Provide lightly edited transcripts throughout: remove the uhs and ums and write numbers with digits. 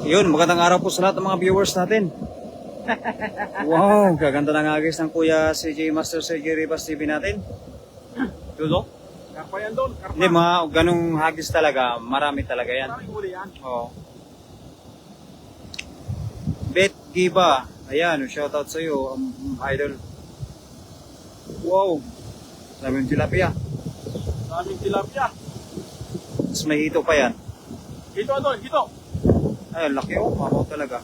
Yun, magandang araw po sa lahat ng mga viewers natin. Wow, gaganda ng agis ng Kuya CJ Master Sergey Rivas TV natin. Dulo? Karpa yan doon. Karpa. Hindi, mga ganong hagis talaga. Marami talaga yan. Maraming huli yan. Oo. Bet Giba. Ayan, shoutout sa iyo, idol. Wow. Daming tilapia. Maraming tilapia. Tapos may hito pa yan. Hito doon, hito. Ay, laki oh. Mamaw talaga.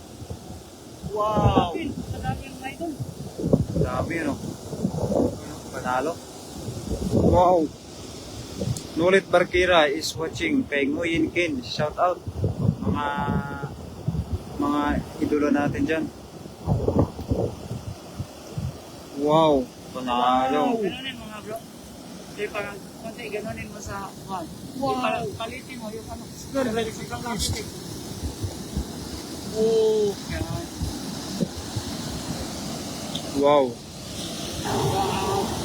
Wow. Dami ano. Panalo. Wow. Nulit Barkira is watching kay Nguyen Kin. Shout out. Mga idolo natin dyan. Wow. Panalo. Ganunin mo nga bro. Hindi parang konti ganunin mo sa wall. Wow. Parang palitin mo yung ano. Siguro ready sa kang plastic. Oh, yan. Wow.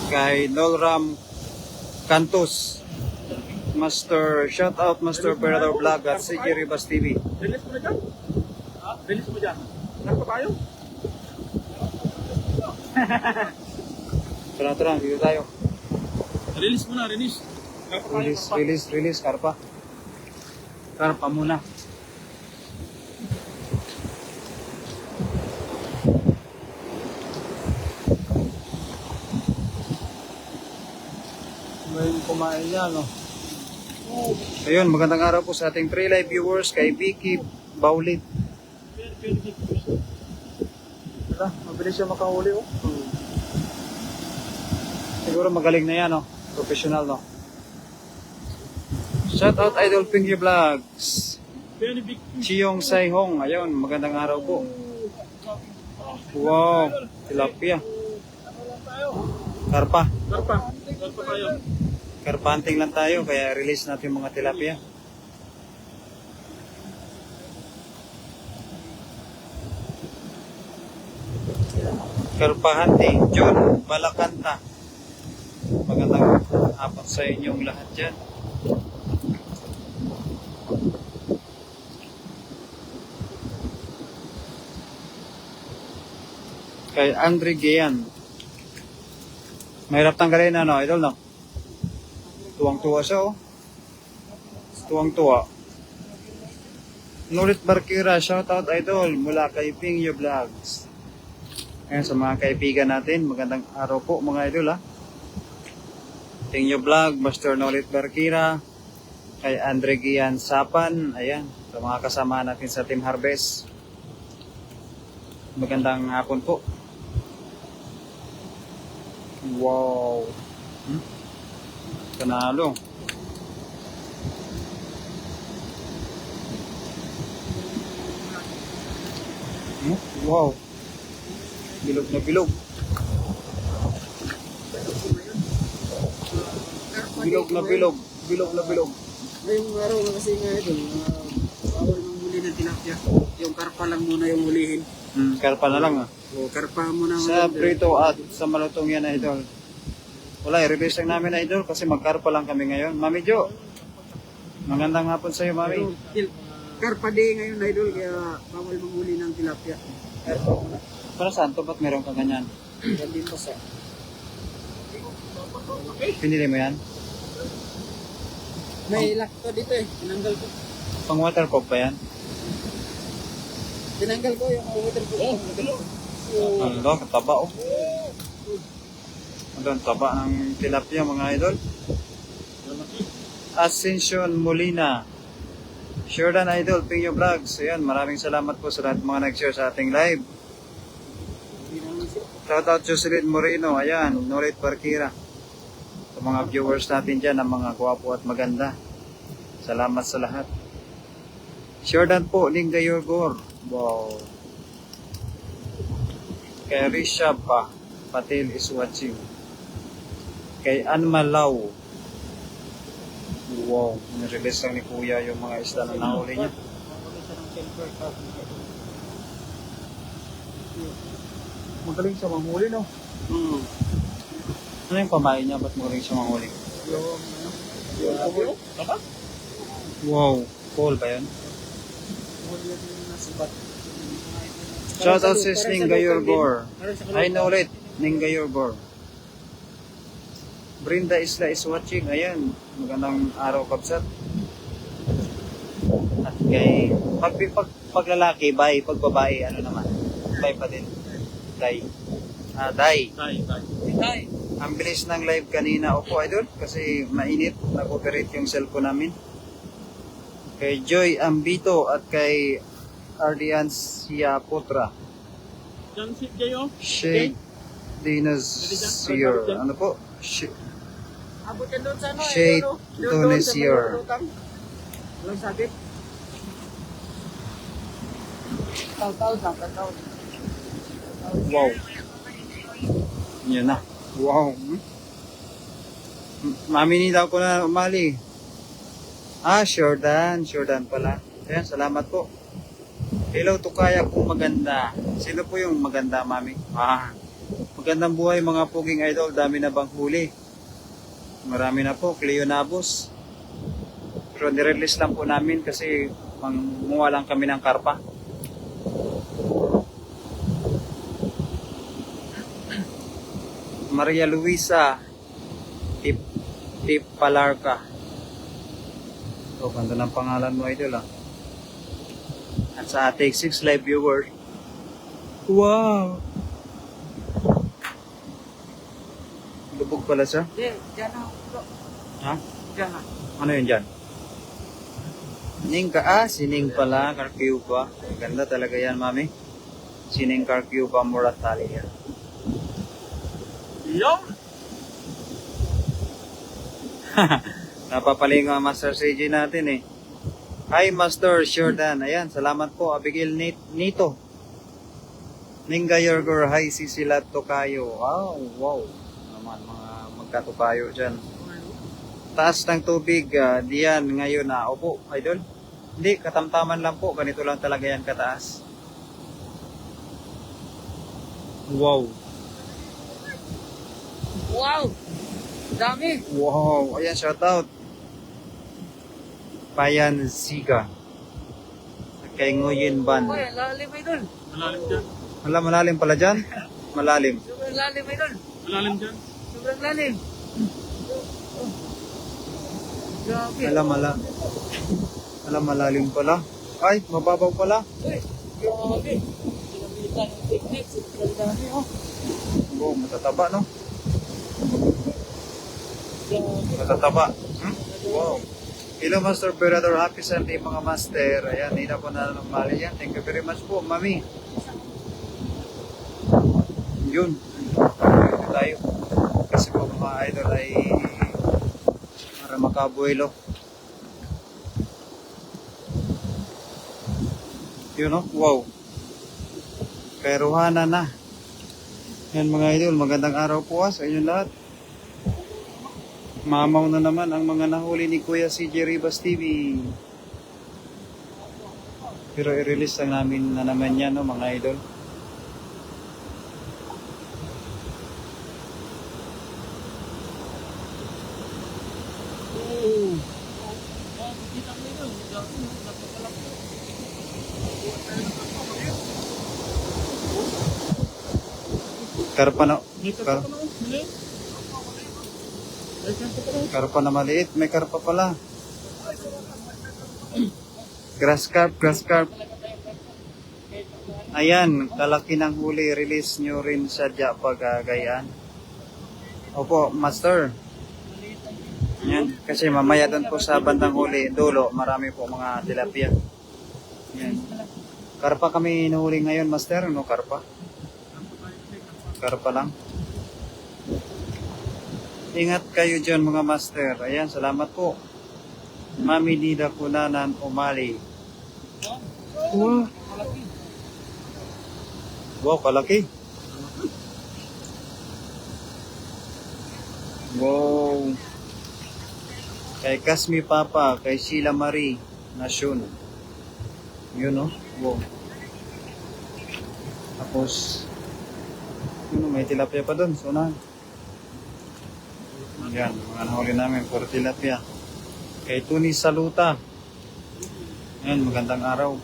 Kay Nolram Cantos. Master, shout out Master Perador Vlog at CJ Rivas TV. Release mo na dyan. Ha? Release mo dyan. Karpa tayo. Tara, dito tayo. Release mo na, release. Karpa tayo, karpa. Release, karpa. Karpa muna. Ngayon kumain niya, no? Ayun, magandang araw po sa ating pre-live viewers kay Vicky Baulit. Tara, mabilis siya makahuli, oh. Siguro magaling na yan, no? Professional, no? Shout out Idol Pingy Vlogs. Very big fish. Chiyong Saihong. Ayun, magandang araw po. Wow, tilapia. Ano lang tayo? Karpa. Karpa. Karpa tayo. Karpanting lang tayo, kaya release natin yung mga tilapia. Karpa hunting, John Balakanta. Magandang hapon sa inyong lahat dyan. Kay Andre Gian. Mahirap tanggalin ano, idol, no? Tuwang-tuwa siya, oh. Tuwang-tuwa. Nulit Barkira, shoutout idol mula kay Pingyo Vlogs. Ayan, sa mga kaibigan natin, magandang araw po mga idol, ha. Pingyo Vlog, Master Nulit Barkira, kay Andre Gian Sapan, ayan, sa mga kasama natin sa Team Harvest. Magandang hapon po. Wow. Panalo. Wow. Bilog na bilog. Bilog na bilog. Bilog na bilog. Ngayong araw na kasi nga ito, bawal ng huli ng tilapia. Yung karpa lang muna yung hulihin. Karpa na lang, ah. O karpa muna. Sa prito at sa malutong yan, idol. Wala, i-release lang namin, idol, kasi magkarpa lang kami ngayon. Mami Jo, magandang hapon sa iyo, Mami. Karpa day ngayon idol, kaya bawal manghuli ng tilapia. Karpa muna. Para saan to? Ba't meron ka ganyan? Yan din po sa. Pinili mo yan? May lock to dito eh, tinanggal ko. Pang waterproof ba yan? Tinanggal ko yung water ko. Ano, kataba, oh. Ano, taba ng tilapia, mga idol. Ascension Molina. Jordan Idol, Pingyo Vlogs. Ayan, maraming salamat po sa lahat ng mga nag-share sa ating live. Shoutout Jocelyn Moreno. Ayan, Nulit Barkira. Sa mga viewers natin dyan, ang mga gwapo at maganda. Salamat sa lahat. Jordan po, Lingga Yorgor. Wow. Kay Risha pa, Patil is watching. Kay Anmalaw. Wow, nirelease lang ni Kuya yung mga isda na nahuli niya. Magaling siya manghuli, no? Ano yung pamain niya? Ba't magaling siya manghuli? Taba? Wow, cool ba yan? Shoutout si Ningayorgor. Ay na ulit, Ningayorgor. Brenda Isla is watching. Ayan, magandang araw kapsat. At kay pag lalaki, bye. Pag babae, ano naman? Bye pa din. Day. Day. Tay. Ang bilis ng live kanina. Opo, idol. Kasi mainit. Nag-operate yung cellphone namin. Kay Joy Ambito at kay Ardian Siaputra. Yan si Jayo. Shade Dinasier. Ano po? Abot yan doon sa ano. Shade Donesier. Walang sabit. Taw-taw. Wow. Yan na. Wow. Mamini daw ko na umali. Jordan pala. Ayan, salamat po. Hello, Tukaya po maganda. Sino po yung maganda, mami? Magandang buhay mga puging idol. Dami na bang huli? Marami na po. Cleo Nabos. Pero nirelease lang po namin kasi manguha lang kami ng karpa. Maria Luisa Tip Palarca. So, ganda ng pangalan mo, idol, ah. At sa Take 6 live viewer. Wow! Lubog pala siya. Hindi, dyan na. Ha? Dyan na. Ano yun dyan? Sining pala, Carcuba. Ganda talaga yan, mami. Sining Carcuba Moratalia. Yo! Napapaling ang Master CJ natin eh. Hi Master Jordan. Ayan, salamat po. Abigail Nito. Ninga Yorgor. Hi Sisilat Tokayo. Wow. Naman mga magkatukayo dyan. Taas ng tubig. Diyan ngayon na. Opo, idol. Hindi, katamtaman lang po. Ganito lang talaga yan kataas. Wow. Wow! Dami! Wow. Ayan, shoutout. Payan Siga. Kay Nguyen Ban. Uy, lalim idol. Malalim dyan. Malalim pala dyan? Malalim. Sobrang lalim idol. Malalim dyan. Sobrang lalim. Grabe. Malalim pala. Ay, mababaw pala. Uy, grabe. Pinamitan ng technique. Sobrang dami oh. Oh, matataba, no? Grabe. Matataba. Wow. Hello, Master Berador. Happy Sunday, mga master. Ayan, hindi na po na mali yan. Thank you very much po, mami. Yun. Ito tayo. Kasi po mga idol ay para makabuelo. Yun, no? Wow. Kairuhana na. Yan mga idol, magandang araw po sa inyong lahat. Mamaw na naman ang mga nahuli ni Kuya CJ Rivas TV. Pero i-release lang namin na naman yan, no, mga idol. Karpa na, karpa na maliit, may karpa pala. Grass carp. Ayan, kalaki ng huli, release nyo rin sa pagagayaan. Opo, master. Yan, kasi mamaya doon po sa bandang huli, dulo, marami po mga tilapia. Yan. Karpa kami inuhuli ngayon, master, no? Karpa lang. Ingat kayo dyan, mga master. Ayan, salamat po. Mami Nida Kunanan Umali. Wow. Wow, kalaki. Wow. Kay Kasmi Papa, kay Sheila Marie Nasyon. Yun, no? Wow. Tapos, yun, may tilapia pa doon. So, na. Yan, mga nahuli namin. Puro tilapia. Kay Tuni Saluta. Yan, magandang araw.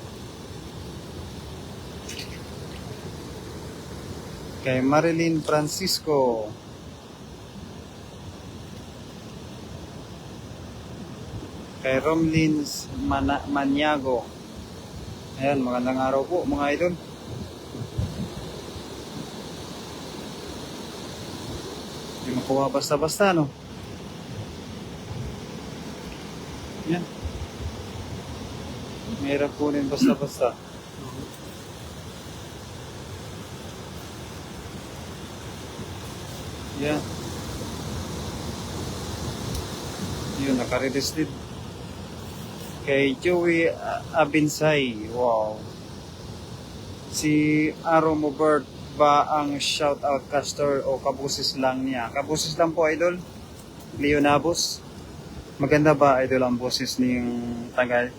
Kay Marilyn Francisco. Kay Romlin Maniago. Ayan, magandang araw po mga idol. Hindi makuha basta-basta, no? Yan. Mahirap kunin basta-basta. Yan. Yun, naka-release din. Kay Joey Abinsay. Wow. Si Aro Mobert ba ang shoutout caster o kabusis lang niya? Kabusis lang po, idol. Leonabos. Maganda ba, idol, ang boses niyong tagal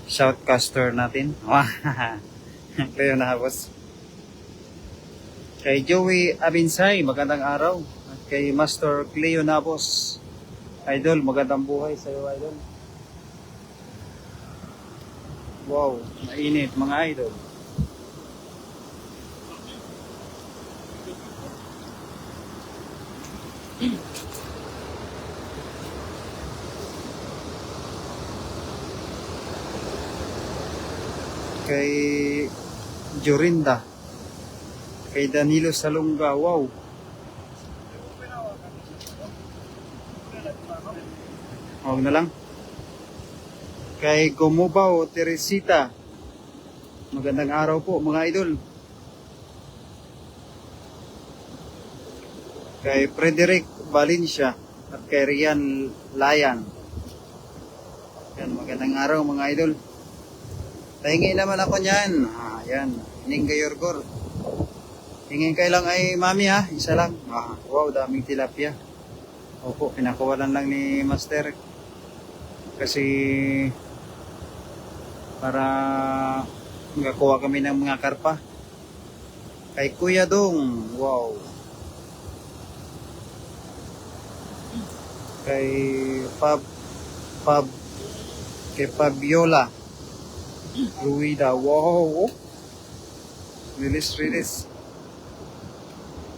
shoutcaster natin? Leonabos. Kay Joey Abinsay, magandang araw. At kay Master Cleo Nabos. Idol, magandang buhay sa iyo, idol. Wow, mainit mga idol. Kay Jorinda. Kay Danilo Salunga, wow. Huwag na lang. Kay Gumubaw Teresita. Magandang araw po mga idol. Kay Frederick Valencia at kay Rian Layan. Yan, magandang araw mga idol. Tahingi naman ako niyan. Yan. Hining kay Yorgor. Hingin kayo lang ay mami ha. Isa lang. Wow, daming tilapia. Opo, pinakawalan lang ni Master. Kasi para magakuha kami ng mga karpa. Kay Kuya Dong. Wow. Kay kay Fabiola Ruida. Wow. Release.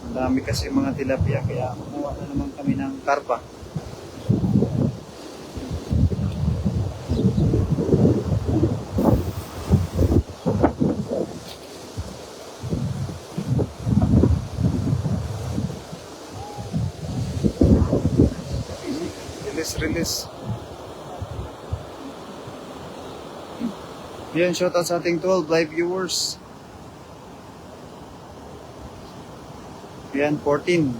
Ang dami kasi mga tilapia kaya kumuha na naman kami ng karpa. Release. Yan, shoutout sa ating 12 live viewers. Yan, 14.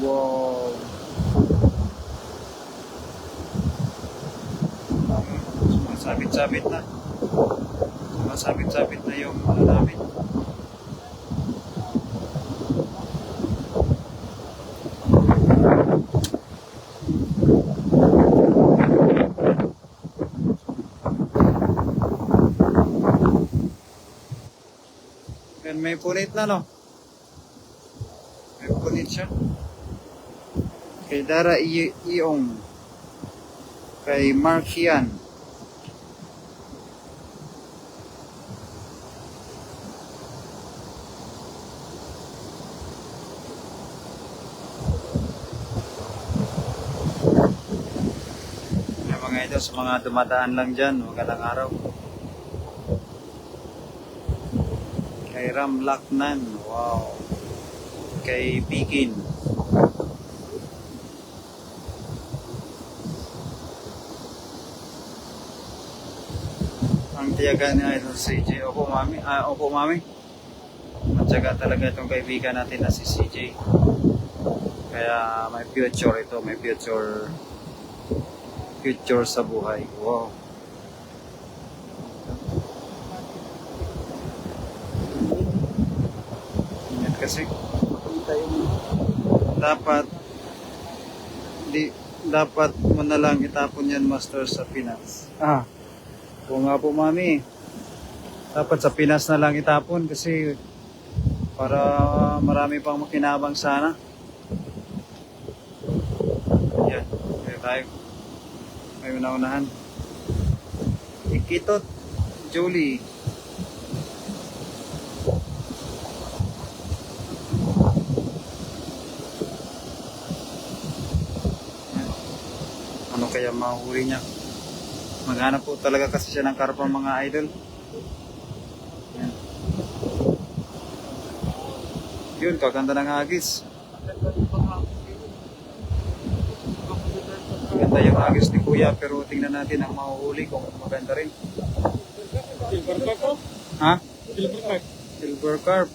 Wow. Sumasabit-sabit na. Sumasabit-sabit na yung ano namin. Yan, may punit na, no? May punit siya. Kay Dara Iong. Kay Markian. Yan mga ito, sa mga dumadaan lang dyan, magandang araw. Kay Ram Laknan, wow. Kay Bikin. Ang tiyaga ni Idol CJ. Opo mami. Opo mami. Matyaga talaga itong kaibigan natin na si CJ. Kaya may future ito. May future sa buhay. Wow. Kasi dapat mo na lang itapon yan, Master, sa Pinas. Oo nga po mami, dapat sa Pinas na lang itapon kasi para marami pang makinabang sana. Yan, kaya tayo may unaunahan. Ikitot Julie. kaya mahuli niya. Maghanap po talaga kasi siya ng karpa mga idol. Yan. Yun, kaganda ng agis. Maganda yung agis ni Kuya, pero tingnan natin ang mahuhuli kung maganda rin. Silver carp po? Ha? Silver carp. Silver carp.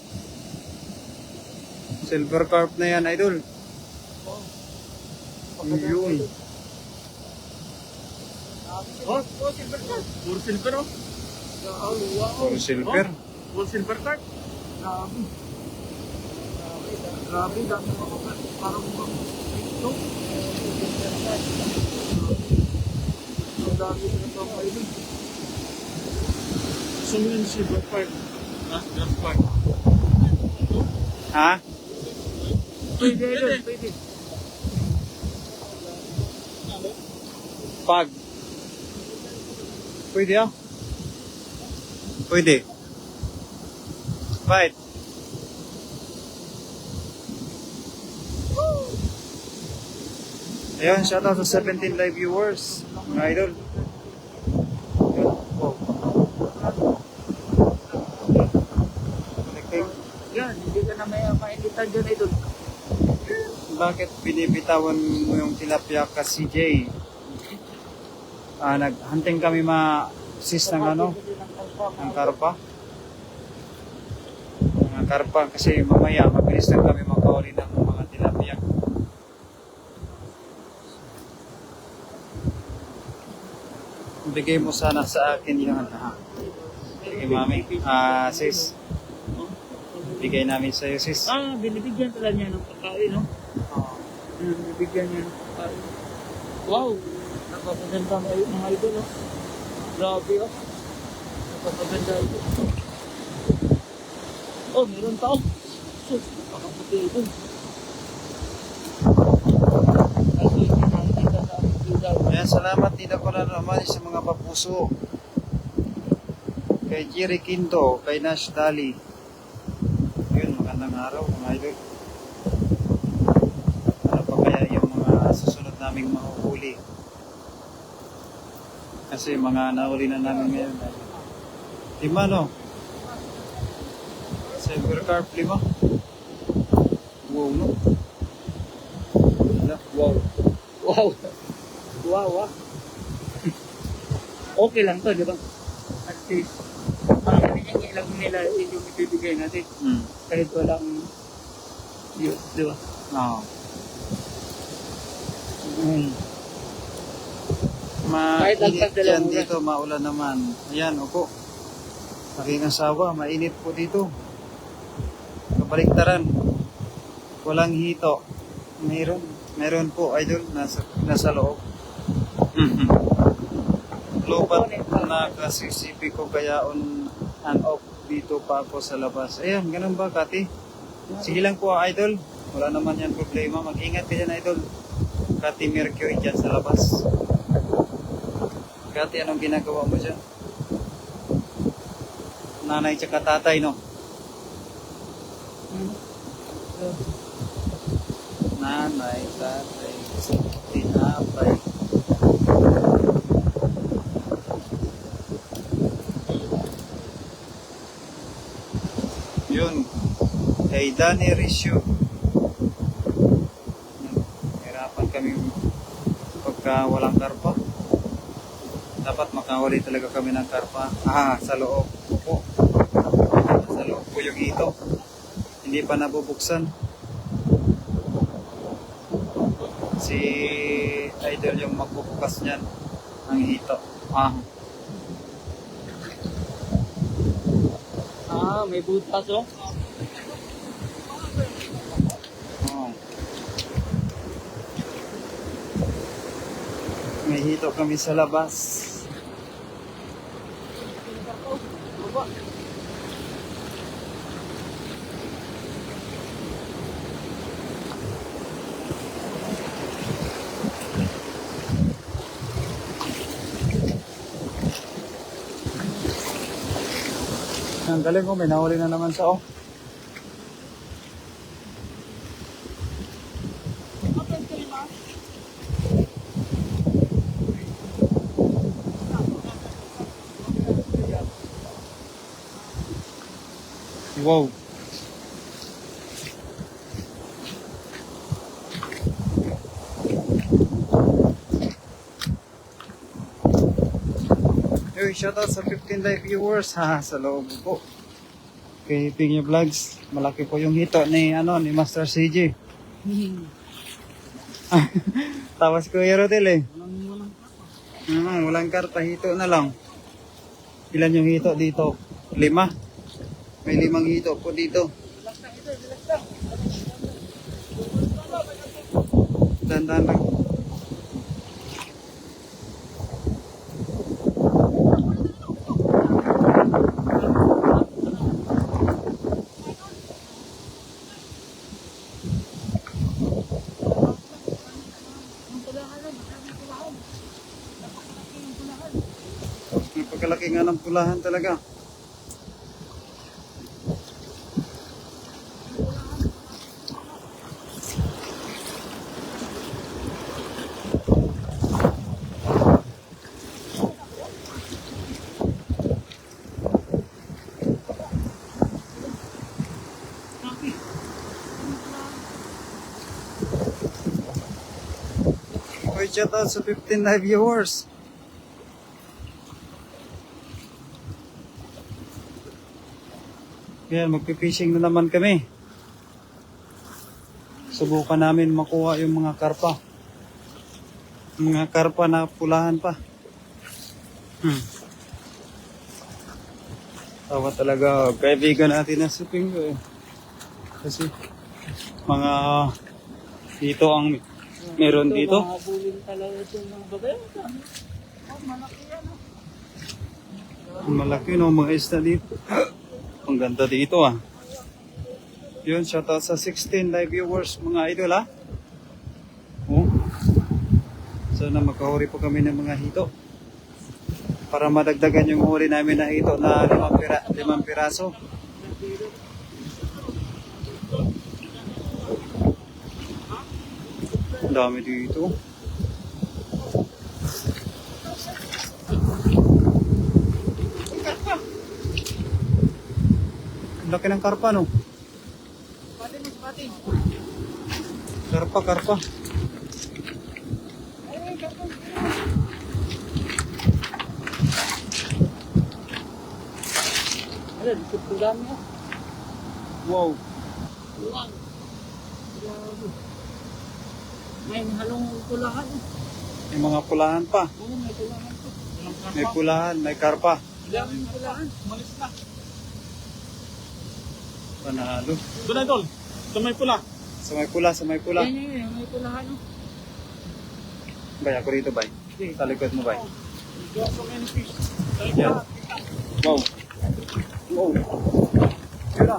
Silver carp na yan, idol. Yun. Oh, silver carp. Puro silver oh. Puro silver. Puro silver carp. Grabe. Grabe, dami mo parang ito. Ang dami na ito kayo. So yun, silver carp. Ha? Grass carp. Ha? Pwede, pwede. Pag. Pwede ah. Pwede. Bite. Ayun, shoutout sa 17 live viewers, mga idol. Yun. Oh. Yan, hindi ka na may mainitan dyan ito. Bakit binibitawan mo yung tilapia ka CJ? Naghunting kami ma-sis ng ano, ng karpa. Mga karpa kasi mamaya mabilis lang kami makahuli ng mga tilapia. Bigay mo sana sa akin yung ha. Sige mami. Sis. Bigay namin sa'yo sis. Binibigyan pala niya ng pagkain, no? Binibigyan niya ng pagkain. Wow! Napapaganda mga idol, no? Grabe, oh. Napapaganda ito. Oh, meron tao. Sus, napakaputi ito. Kasi nakikita sa aking bigaw. Ayan, salamat din ako na naman sa mga papuso. Kay Jerry Quinto, kay Nash Dali. Yun, magandang araw mga idol. Ano pa kaya yung mga susunod naming mahuhuli? Kasi mga nahuli na namin ngayon. 5 no? Silver carp 5. Wow no? Wow. Wow. Wow, ah. Okay lang to, di ba? At least, parang ilang nila yung ibibigay natin. Kahit walang yun, di ba? Oo. Kahit Mainit lagpas yan dalawang dito, maulan naman. Ayan, opo. Aking asawa, mainit po dito. Kabaliktaran. Walang hito. Meron po, idol, nasa loob. Lobat na kasisipi ko kaya on and off dito pa ako sa labas. Ayan, ganun ba, Kati? Sige lang po, idol. Wala naman yan problema. Mag-ingat ka dyan, idol. Kati Mercury dyan sa labas. Kati, anong ginagawa mo dyan? Nanay tsaka tatay, no? Nanay, tatay, tinapay. Yun. Kay Danny Risio. Hirapan kami pagka walang karpa. Dapat makahuli talaga kami ng karpa. Sa loob. Opo. Sa loob po yung hito. Hindi pa nabubuksan. Si Idol yung magbubukas niyan. Ang hito. May butas, oh. May hito kami sa labas. Ang galing ko, may nahuli na naman sa Wow. Yo, shoutout sa 15 live viewers ha, sa loob po. Kay Pingyo Vlogs, malaki po yung hito ni ni Master CJ. Tawas ko yung Rodel eh. Walang karta, hito na lang. Ilan yung hito dito? 5. May 5 hito po dito. Dandan lang. Napagkalaki nga ng pulahan talaga. Okay, shout out sa 15 live viewers. Yan, magpipishing na naman kami. Subukan namin makuha yung mga karpa. Mga karpa na pulahan pa. Tawa talaga, kaibigan natin na si Pingo eh. Kasi mga dito ang meron dito. Mahabulin talaga itong mga babae. Malaki yan. Malaki no, mga isda dito. Ang ganda dito ah. Yun, shoutout sa 16 live viewers mga idol ah. Oh. Sana makahuri po kami ng mga hito. Para madagdagan yung huli namin na hito na 5 piraso. Ang dami dito. Laki ng karpa, no? Karpa. Ano, dito po dami ah. Wow. May halong pulahan. May mga pulahan pa. Oo, may pulahan po. May pulahan, may karpa. Daming pulahan. Malis na. Panalo. Doon na, Idol. Sa may pula. Sa may pula. Yan, may pulahan. Bay, ako rito, bay. Sa likod mo, bay. Doon sa many fish. Yan. Wow. Wow. Yun na.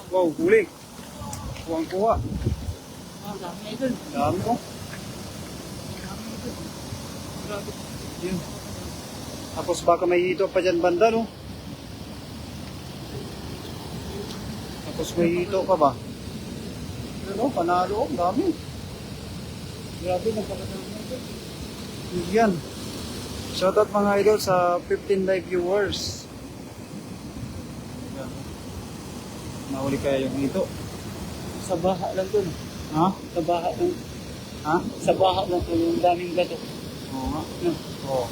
Wow, huli. Kuwang-kuha. Ah, dami na ito. Dami ko. Yun. Tapos baka may hito pa dyan banda, no? Tapos may hito pa ba? Ano, panalo, ang dami. Grabe, nagpakadami na ito. Yan. Shoutout mga idol sa 15 live viewers. Yan. Nahuli kaya yung hito. Sa baha lang dun. Ha? Sa baha lang. Ha? Sa baha lang dun, yung daming gato. Oo nga. No. Oo.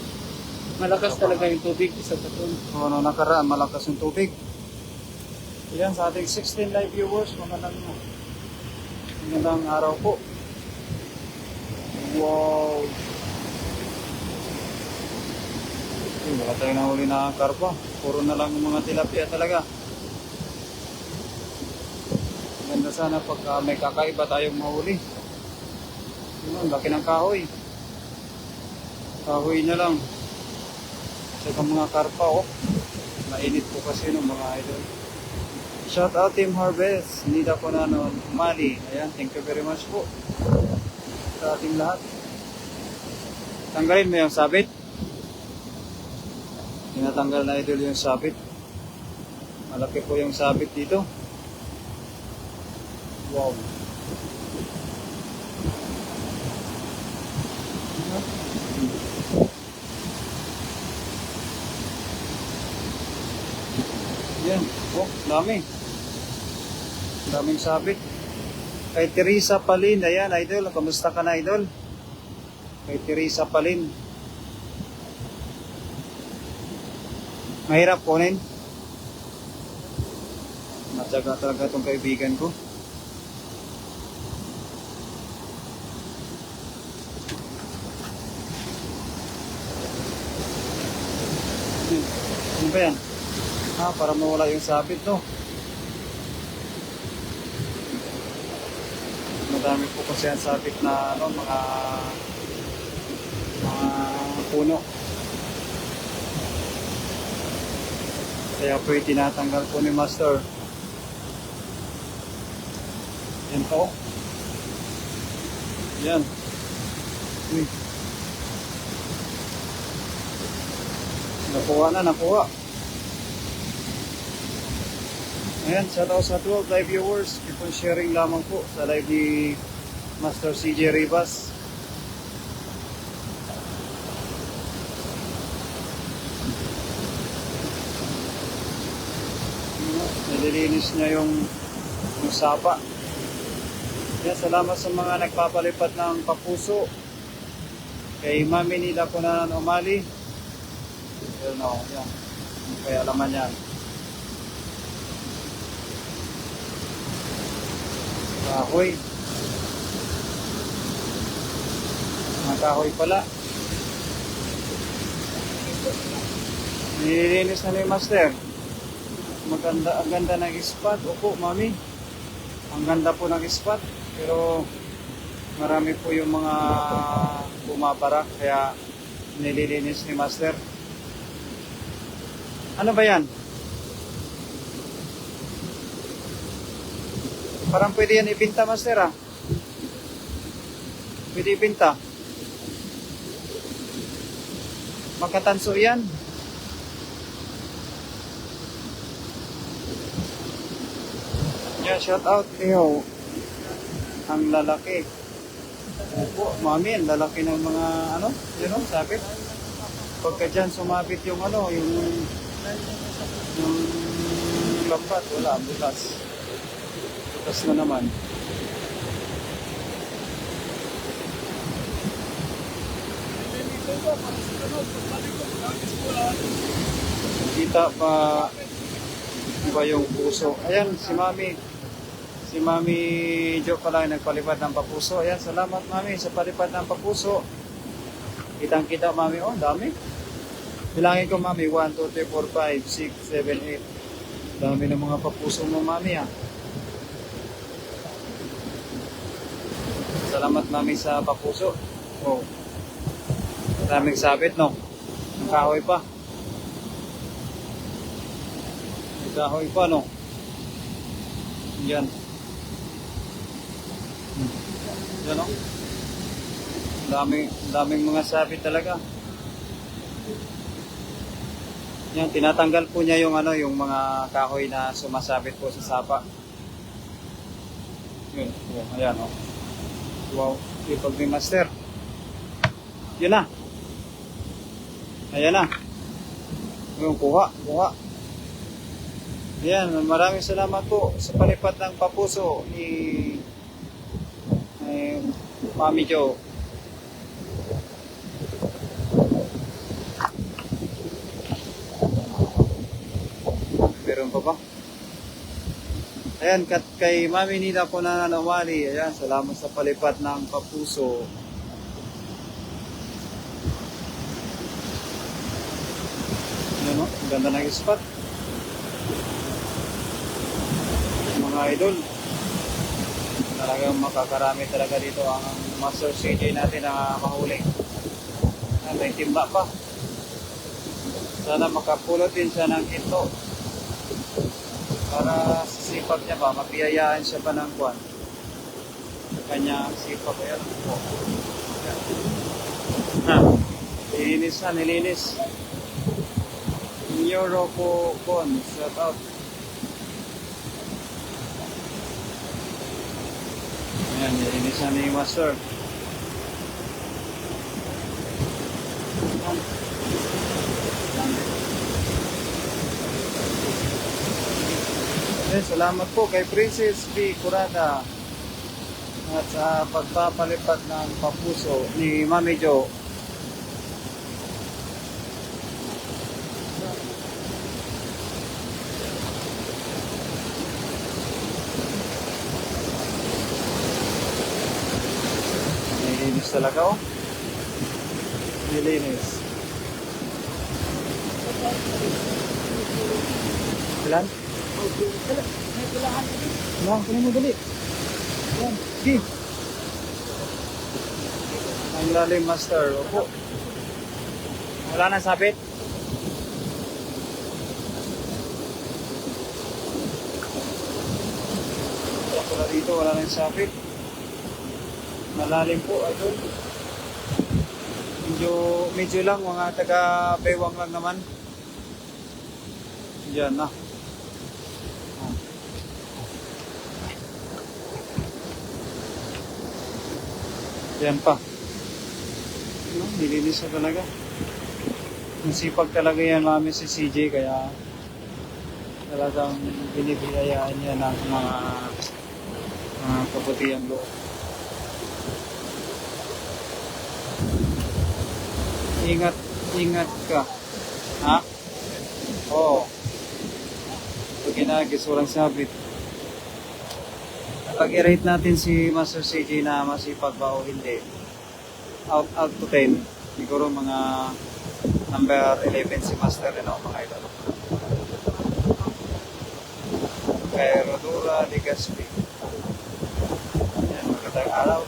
Malakas talaga yung tubig sa baton. So, ano nakaraan, malakas yung tubig. Yan, sa ating 16 live viewers, magandang araw po. Wow! Wala tayong nahuli na karpa. Puro na lang yung mga tilapia talaga. Ganda sana pag may kakaiba tayong mahuli. Yun, laki ng kahoy. Kahoy na lang. Saka mga karpa, oh. Mainit po kasi ng mga idol. Shout out Team Harvest. Hindi na po na Mali. Ayan, thank you very much po. Sa ating lahat. Tanggalin mo yung sabit. Tinatanggal na idol yung sabit. Malaki po yung sabit dito. Wow. Yan. Oh, dami. Daming sabit. Kay Teresa Palin. Ayan, idol. Kamusta ka na, idol? Kay Teresa Palin. Mahirap kunin. Matyaga talaga itong kaibigan ko. Ano ba yan? Para mawala yung sabit, no? Madami po kasi ang sabit na ano, mga puno. Kaya po yung tinatanggal po ni Master. Yan po. Yan. Uy. Nakuha na, nakuha. Ayan, shout out sa 12 live viewers. Keep on sharing lamang po sa live ni Master CJ Rivas. Nililinis niya yung sapa. Yan, salamat sa mga nagpapalipat ng papuso. Kay Mami Nida po na umali. Yan o, yan. Kaya alaman yan. Kahoy. Mga kahoy pala. Nililinis na ni Master. Maganda, ang ganda ng spot. Opo, Mami. Ang ganda po ng spot. Pero marami po yung mga bumabara. Kaya nililinis ni Master. Ano ba yan? Parang pwede yan ibinta, Master, ah. Pwede ibinta. Makatanso yan. Yeah, shout out Leo. Ang lalaki. Opo, Mami, ang lalaki ng mga ano, yun o, sabit. Pagka dyan sumabit yung ano, yung lambat, wala, butas. Butas na naman. Kita pa iba yung puso. Ayan, si Mami. Si Mami Jo pala nagpalipad ng papuso. Ayan, salamat Mami sa palipad ng papuso. Kitang kita Mami. Oh, dami. Bilangin ko Mami. 1, 2, 3, 4, 5, 6, 7, 8. Dami ng mga papuso mo Mami ah. Salamat Mami sa papuso. Oh. Maraming sabit no. Ang kahoy pa. May kahoy pa no. Yan. Yan o. Daming mga sabit talaga. Yan, tinatanggal po niya yung ano, yung mga kahoy na sumasabit po sa sapa. Yun, oh, ayan o. Wow, ipag ni Master. Yun na. Ayan na. Yung kuha. Ayan, maraming salamat po sa palipat ng papuso ni Mami Jo. Meron pa ba? Ayan, kay Mami Nida po na nanawali. Ayan, salamat sa palipat ng papuso. Ayan o, ang ganda ng spot. Mga idol. Talagang makakarami talaga dito ang Master CJ natin na mahuli. May timba pa. Sana makapulot din siya ng ito. Para sa sipag niya ba, mapiyayaan siya pa ng kwan. Sa kanyang sipag. Ayan. Nilinis. Euro po kon. Shout out. Ayan, nilinis na ni Master. Yes, salamat po kay Princess B. Curada at sa pagpapalipat ng papuso ni Mami Jo. Nilinis talaga oh. Nilinis. Ilan? Lang, kunin mo dali. Yan, sige. Ang lalim master, opo. Wala na sabit. Wala dito, wala na sabit. Malalim po, idol. Medyo lang, mga taga-bewang lang naman. Yan na. Yan pa. No, nilinis na talaga. Masipag talaga yan mami si CJ kaya talagang binibiyayaan niya ng mga kabutihang loob. Ingat ka. Ha? Oo. Pag ginagis, walang sabit. Pag i-rate natin si Master CJ na masipag ba o hindi, out to 10, siguro mga number 11 si Master, mga idol. Kay Rodura de Gaspi. Yan, magandang araw.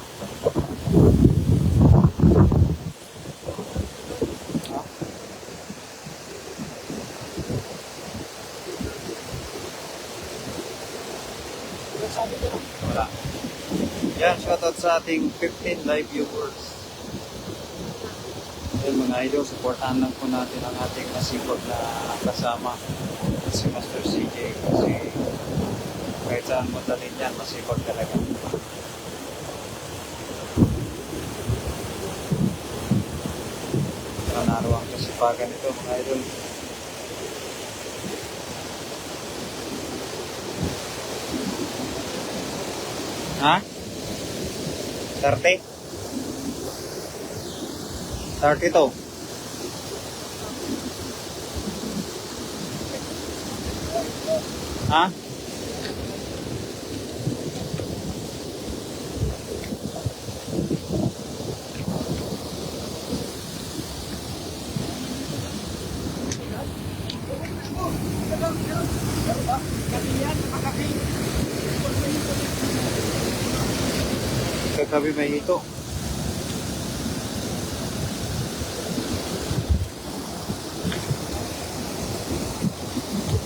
Wala. Yan, shoutout sa ating 15 live viewers. Yan mga idol, supportahan lang po natin ang ating masipag na kasama, si Master CJ, kasi kahit saan mo talin yan, masipag talaga. Panalo ang kasipagan ito mga idol. Ha? 30? 32? Ha? Kagabi may hito.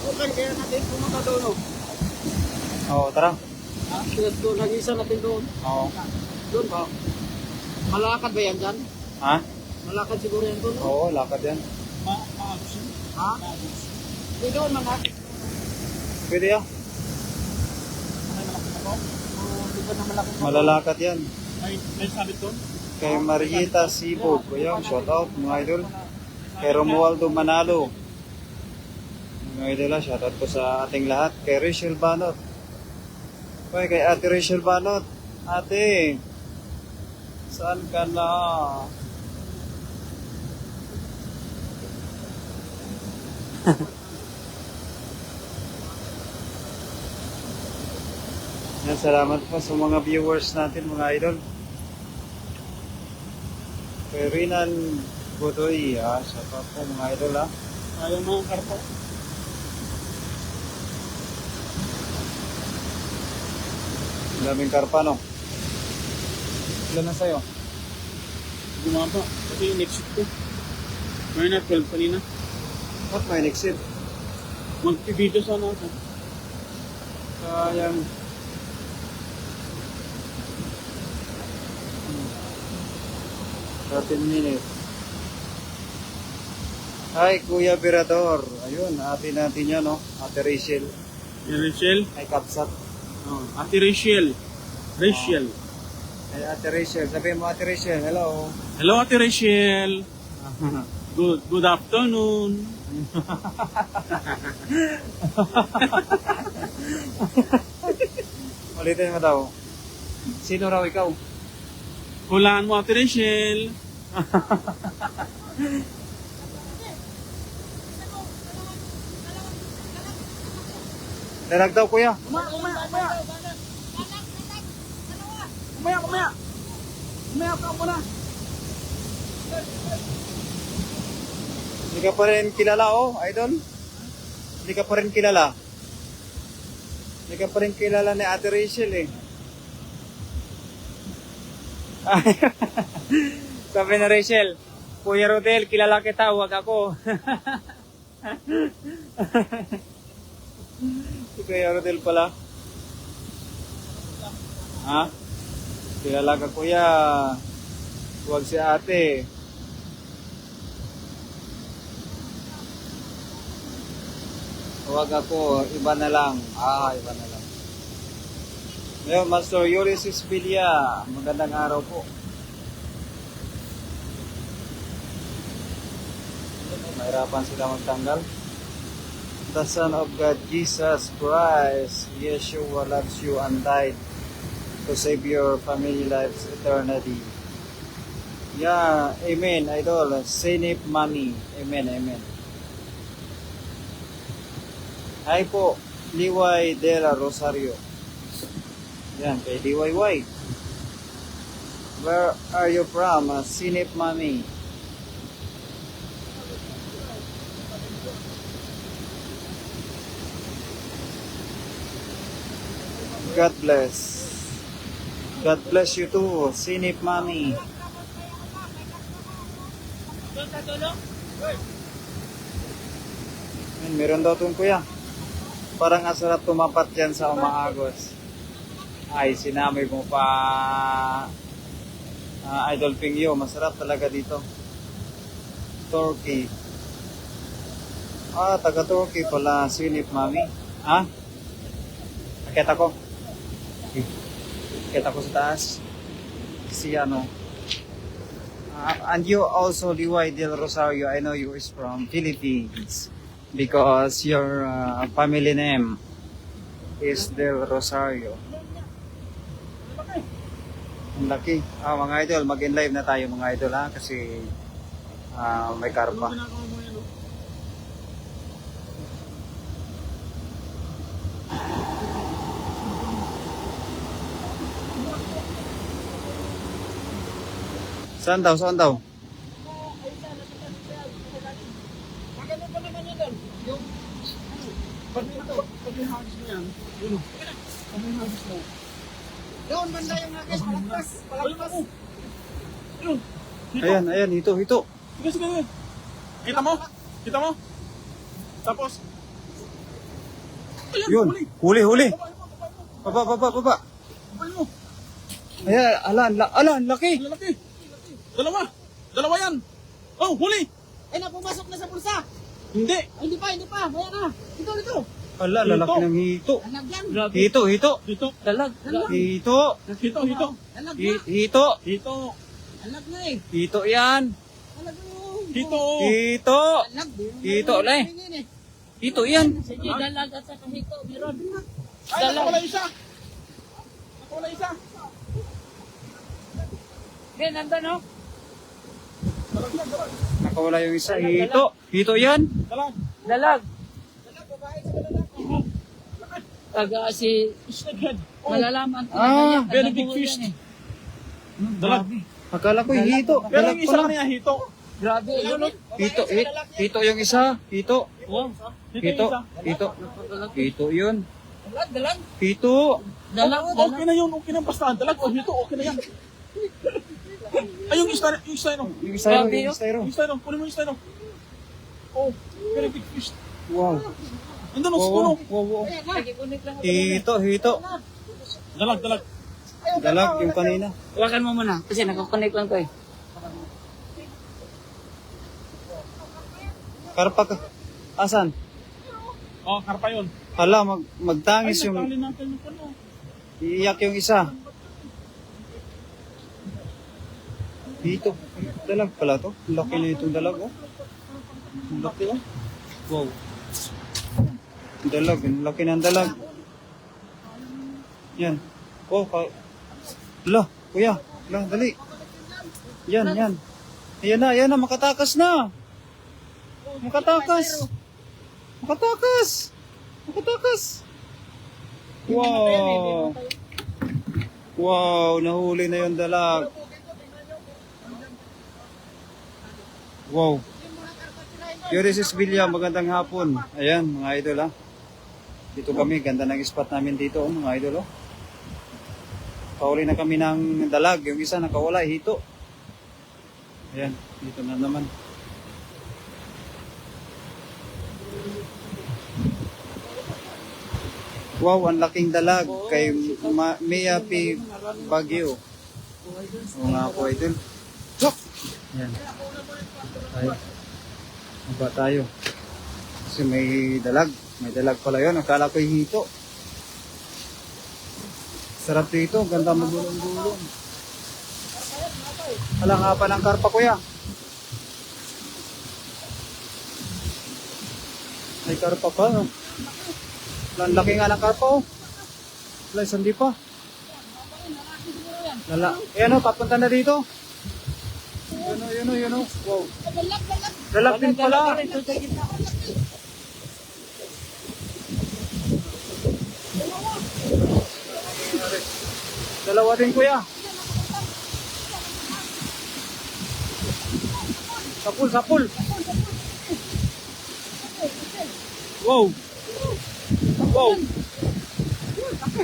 Okay, kaya natin pumunta doon. Oo, tara. Doon, nag-isa natin doon. Oo. Doon ba? Malakad ba yan dyan? Ha? Malakad siguro yan doon. Oo, lakad yan. Ha? Hindi doon, mga. Pwede ah. Hindi ba na malakad? Malalakad yan. May sabit doon? Kay Marieta Sibog. Ayan, shout out mga idol. Kay Romualdo Manalo. Mga idol, shout out po sa ating lahat. Kay Rachel Banot. Kay Ate Rachel Banot. Ate, saan ka na? Yan, salamat po sa mga viewers natin mga idol. Kay Rinan Godoy, shout out po mga idol ha. Ayaw mga karpo. Ang daming karpa no. Ilan na sa'yo? Gumaba. Kasi yung next shift ko. May na 12 kanina. What may next shift? Mag-video sana ako. Sayang. Hmm. 13 minutes. Hi, Kuya Virador. Ayun, ate natin yan, no? Ate Rachel. Yung Rachel? Ay, Kapsat. Oh, Ate Rachel. Rachel. Ay, Ate Rachel. Sabihin mo, Ate Rachel, hello. Hello, Ate Rachel. Good afternoon. Ulitin mo daw. Sino raw ikaw? Hulaan mo, Ate Rachel. Dalag daw kuya. Umaya. Umaya ka muna. Hindi ka pa rin kilala oh, idol? Hindi ka pa rin kilala? Hindi ka pa rin kilala ni Ate Rachel eh. Sabi na Rachel, Kuya Rodel, kilala kita, huwag ako. Si Kuya Rodel pala. Ha? Kilala ka kuya, huwag si ate. Huwag ako, iba na lang. Iba na lang. Ngayon, Master Ulysses Villa, magandang araw po. Mahirapan sila magtanggal. The Son of God, Jesus Christ, Yeshua loves you and died to save your family lives eternally. Yeah, amen, idol. Save money. Amen, amen. Hi po, Liway de la Rosario. Yan, kay DYY. Where are you from? Sinip Mami. God bless. God bless you too, Sinip Mami. Meron daw itong kuya. Parang asarap tumapat yan sa umaagos. Ay, sinamay mo pa Idol Pingyo. Masarap talaga dito. Turkey. Taga Turkey pala, Sinip Mami. Ha? Akit ako. Akit ako sa taas. Si ano. And you also, Liway del Rosario, I know you is from Philippines. Because your family name is Del Rosario. Ang laki. Mga idol, mag-in-live na tayo mga idol ha. Kasi may karpa. Saan daw? Saan daw? Pag-ihagis mo yan. Yun. Pag-ihagis mo. Doon, banda yung hagis. Palagpas. Yun. Ayan, ayan, hito. Sige, sige. Kita mo? Kita mo? Tapos. Ayan, Yun, huli. Baba mo. Baba. Baba mo. Ayan, ang laki. Lalaki. Dalawa yan. Oh, huli. Ay, napumasok na sa bulsa. Hindi. Ay, hindi pa. Maya na. Ito. Ala, lalaki ng hito. Alag yan. Grabe. Hito. Dito. Dalag. Hito. Hito. Alag na. Hito. Hito. Alag na eh. Hito yan. Alag na. Hito. Hito. Alag. Hito, lay. Hito yan. Sige, dalag at saka hito. Meron. Ay, nakawala isa. Ben, nandun no? Nakawala yung isa. Hito yan. Dalag. Dalag. Taga si malalaman ko Ah, very big fish. Dalag. Akala ko hito. Pero Dalag yung isa pala. kanya hito. Grabe, yun no? Hito yung isa. Hito. Wow. Hito. Hito yun. Dalag. Hito. Dalag. Okay na yun. Okay na basta. Dalag o hito. Okay na yan. Ay, yung isa no. Yung styro. Yung isa no. Kunin mo yung isa no. Oh, very big fish. Wow. Andun ang skulo. Wow. Nagikunik lang ako. Hito. Dalag. Dalag yung kanina. Hawakan mo muna kasi nakakonek lang to eh. Karpa ka. Asan? Oh, karpa yun. Hala, magtangis yung... Nagtali natin yung ano. Iiyak yung isa. Dito. Dalag pala to. Laki na itong dalag oh. Laki oh. Wow. Dalag, ang laki ng dalag. Yan. Oh, Hala, kuya. Hala, dali. Yan, yan. Ayan na, makatakas na. Makatakas. Makatakas. Makatakas. Wow. Wow, nahuli na yung dalag. Wow. Yurisis Villa, magandang hapon. Ayan, mga idol ha. Dito kami, ganda ng spot namin dito, mga idol. Pauli na kami ng dalag. Yung isa nakawala, hito. Ayan, dito na naman. Wow, ang laking dalag kay Mia P. Baguio. Oo nga po, idol. Chok! Ayan. Tayo. Aba tayo. Kasi may dalag. May dalag pala yun. Akala ko yung hito. Sarap dito. Ganda magulong-gulong. Alang hapa ng karpa, kuya. May karpa pa, no? Ang laki nga ng karpa, oh. Wala, sandi pa. Lala. Ayan, oh, papunta na dito. Yun, oh. Wow. Dalag din pala. Dalawa din, kuya. Sapul. Wow.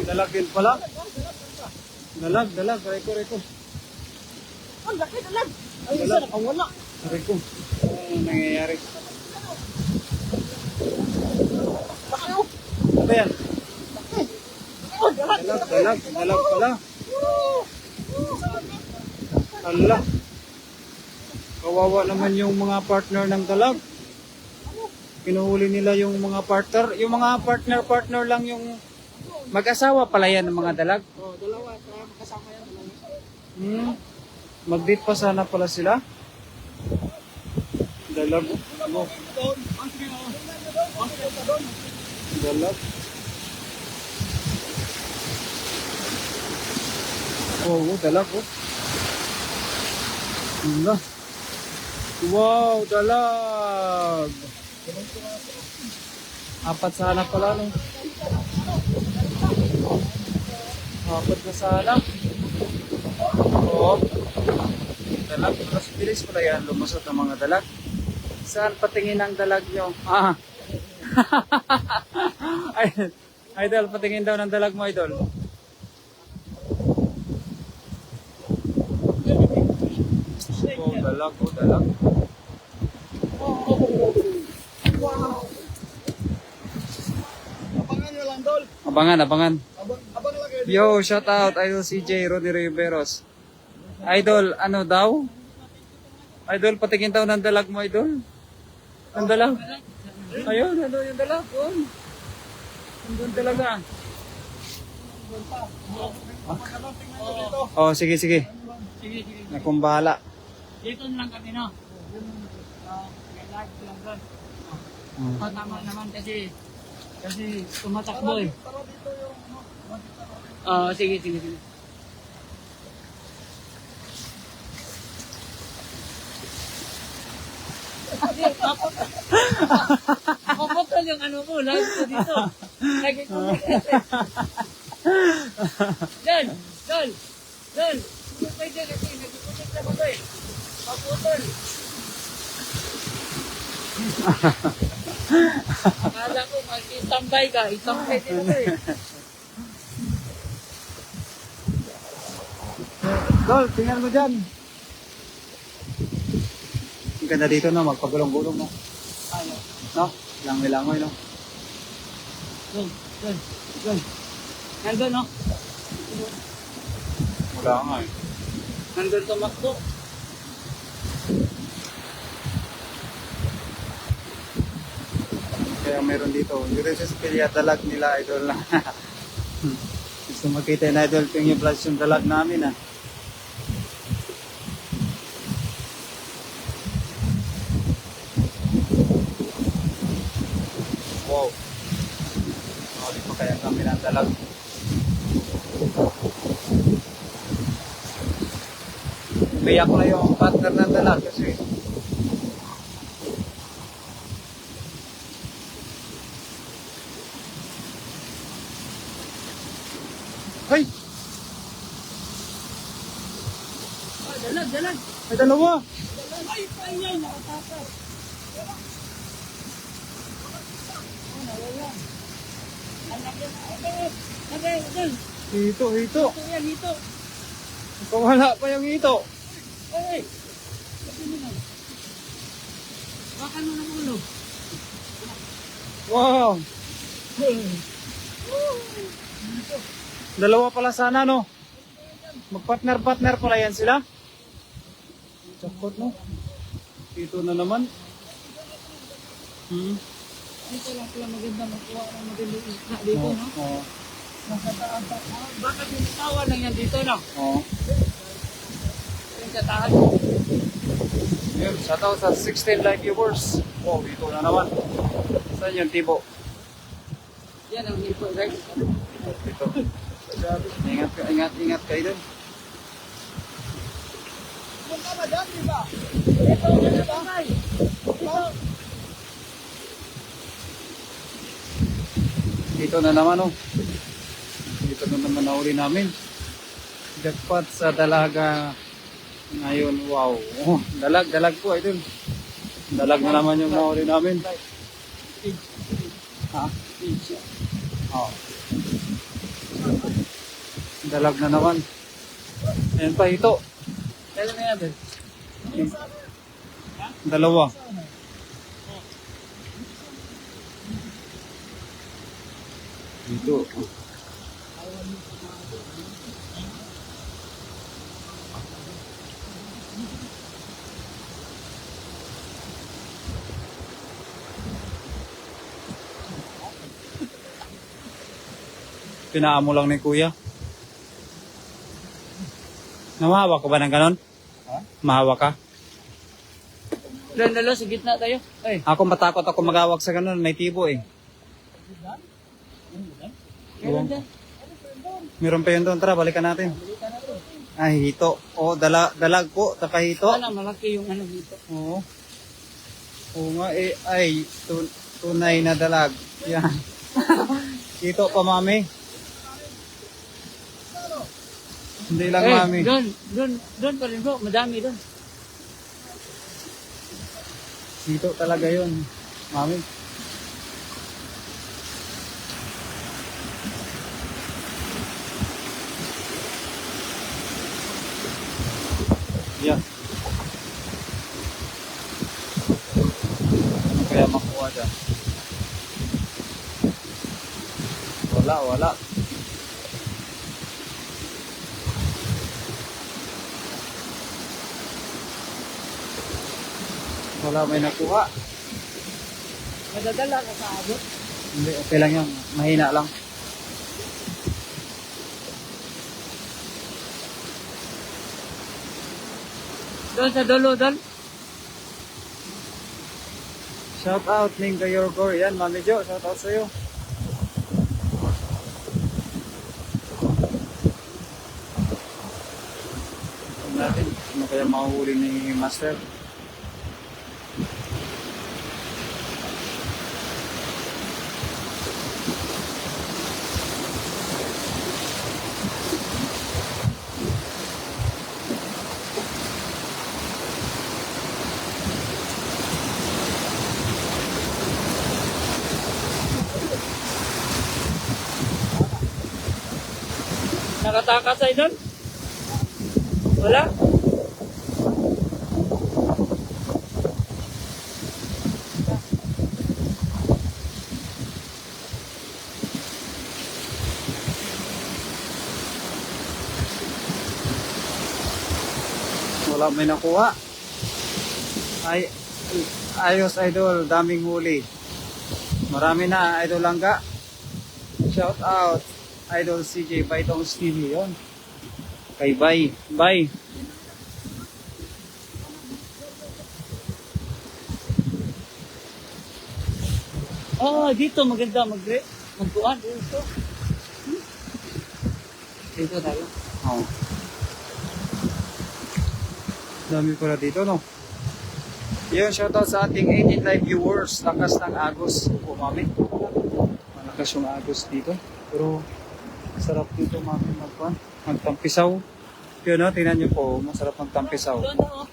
Dalag din pala. Dalag. Reko. Ang laki dalag. Ay, isa nakawala. Reko. Ano nangyayari? Ano yan? Dalag pala. Hala. Kawawa naman yung mga partner ng dalag. Pinuhuli nila yung mga partner. Yung mga partner lang yung mag-asawa pala yan ng mga dalag. Oh, dalawa. Kaya magkasama yan. Dalawa. Mag-date pa sana pala sila. Dalag. Oh. Dalag. Oh, dalag. Oh. Hala. Wow, dalag. Apat sana pala, no? Apat na sana. Oo. Dalag. Mas bilis pala yan. Lumusot ng mga dalag. Saan patingin ang dalag nyo? Idol, patingin daw ng dalag mo, idol. Dalag. Abangan nyo lang, Dol. Abangan. Abang lang kayo. Yo, shout out, Idol CJ, Ronnie Riveros. Idol, ano daw? Idol, patingin daw ng dalag mo, idol. Ang dalag. Ayun, ano yung dalag? Andun talaga. Oh, sige. Sige. Akong bahala. Dito lang kami, no? May live lang doon. Tama naman kasi tumatakbo eh. Sige. Kapapal yung ano mo, live ko dito. Lagi ko Dol! Pwede kasi, nag-ikunik na ko to eh. Paputol. Akala ko mag-istambay ka, istambay dito eh. Dol, tingnan mo dyan. Ang ganda dito, no? Magpagulong-gulong, no? No? Langoy-langoy, no? Dol. Nandun, no? Wala nga, eh. Nandun tumakbo. Kaya meron dito. Yung rin sa Spilia, dalag nila, idol na. Gusto makita na, idol, yung flash yung dalag namin, ah. wow. Huli pa kaya kami ng dalag. Biyak na yung partner ng dalag kasi ay! Dalag, dalag. Ay, dalawa! Ay, ayun, nakatakas. Nawala. Anak yan. Okay, okay. Hito, hito! Ito yan, ito. Wala pa yung hito! Ay, sabi mo na. Baka mo ng ulo. Wow! Dalawa pala sana, no? Magpartner-partner pala yan sila. Chakot, no? Ito na naman. Dito lang pala maganda makuha ng magandang isla dito, no? Oo. Nasa taas. Baka binitawan lang yan dito, no? Oo. Yung sa taas. Yun, shoutout sa 16 live viewers. Oh, dito na naman. Saan yung tibo? Yan ang hipo, guys. Dito. Ingat kayo dun. Kung ka madam, di ba? Ito, ano ba? Ito. Dito na naman, oh. Dito na naman nahuli namin. Jackpot sa dalaga. Ngayon, wow. Oh, dalag po, idol. Dalag na naman yung nahuli namin. Ha? Oh. Dalag na naman. Ayan pa, ito. Kailan na yan, Ben? Dalawa. Dito. Pinaamo lang ni kuya. Namahawak ka ba ng ganon? Ha? Mahawak ka? Dalo, sa gitna tayo. Ay, Ako matakot ako magawak sa ganon. May tibo eh. kailan dyan? Meron pa yun doon. Tara, balikan natin. Ay, hito. O, dalag po. Taka hito. Sana malaki yung ano dito. Oo. Oo nga eh. Ay, tunay na dalag. Yan. Hito pa, mami. Hindi lang, mami. Doon pa rin bro, madami doon. Hito talaga yun. Mami. Yan. Ano kaya makuha dyan? Wala. Wala may nakuha. Madadala ka sa abot. Hindi, okay lang yan. Mahina lang. Doon sa dulo doon. Shout out Ning Gayorgor. Yan, Mami Jo. Shout out sa'yo. Tingnan natin. Ano kaya mahuhuli ni Master? Nakatakas ay doon. Wala. Wala may nakuha. Ay, ayos idol. Daming huli. Marami na idol langga. Shout out idol CJ Baitong Stevie yon. Kay Bay. Bay. Dito maganda magkuhan dito. Dito tayo. Oo. Dami pala dito, no? Yun, shoutout sa ating 18 live viewers. Lakas ng agos po, mami. Malakas yung agos dito. Pero, sarap dito, mami, magtampisaw. Yun, no? Tingnan nyo po, masarap magtampisaw. Doon na, oh.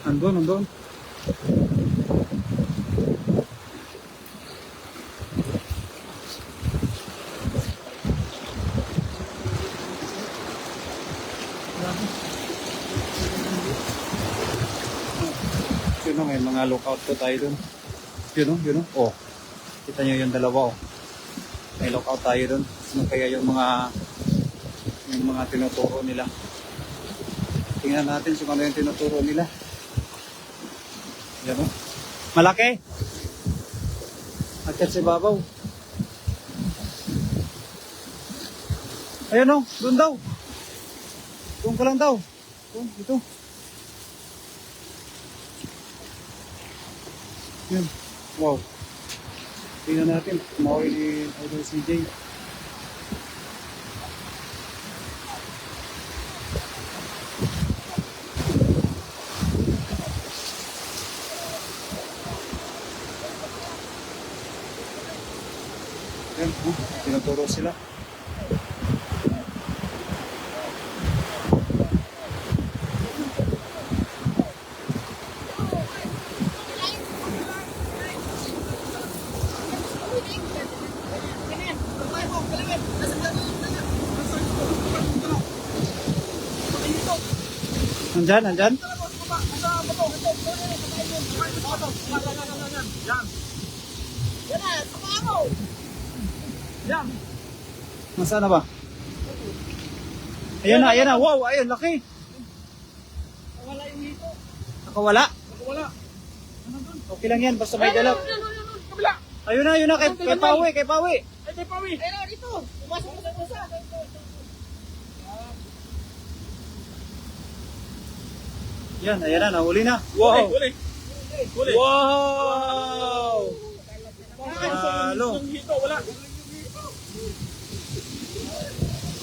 Andun. Yun, no? May mga lookout po tayo dun. Yun, no? Oh. Kita nyo yung dalawa, oh. May lookout tayo dun. Ano kaya yung mga tinuturo nila. Tingnan natin kung ano yung tinuturo nila. Yan, oh. Malaki. Akyat si babaw. Ayun, oh. Doon daw. Doon ka lang daw. Doon, ito. Yan. Wow. Tingnan natin. Kumawin ni Idol CJ. Yan. Tinuturo sila. Nandyan? Nasaan na ba? Ayan na. Wow, ayun, laki. Wala yung hito. Nakawala. Wala. Okay lang yan, basta may dalaw. Kabila. Ayun na, kay Pawi. Ay, kay Pawi. Ayun, dito. Pumasok mo sa pusa. Yan, ayan na, nahuli na. Wow! Huli. Wow! Halo. Yung hito, wala.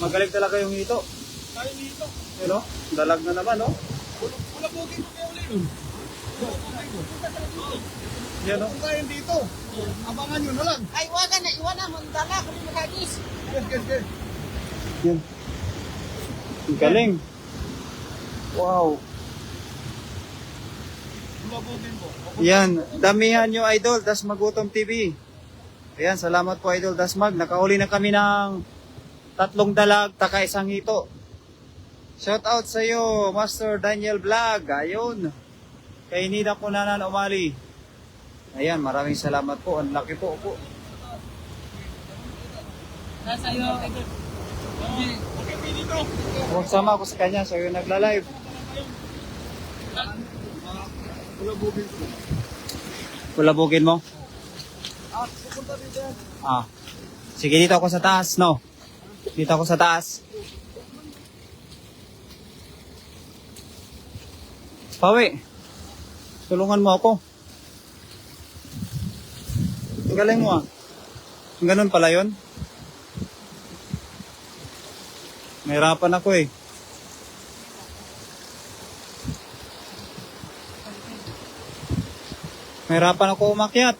Magaling talaga yung hito. Tayo yung hito. Yun, no? Dalag na naman, no? Wala bugin mo kayo ulit. Yan, no? Kung tayo dito, abangan nyo na lang. Ay, waga na, iwan na, mandala, kung mo kagis. Yes. Yan. Ang galing. Wow. Wala bugin mo. Yan, damihan nyo, Idol, Dasmagutom TV. Ayan, salamat po, Idol Dasmag. Nakahuli na kami ng 3 dalag, taka 1 hito. Shout out sa iyo, Master Daniel Vlog. Ayun. Kay Nida Kunanan Umali. Ayan, maraming salamat po. Ang laki po. Nasa iyo, Idol. Okay, dito. Sama ako sa kanya, so yung nagla-live. Wala bugin mo. Kulabugin mo? Pupunta dito yan. Sige, dito ako sa taas, no? Dito ako sa taas. Pawi, tulungan mo ako. Ang galing mo, Ang ganun pala yun. Nahirapan ako, eh. Nahirapan ako umakyat.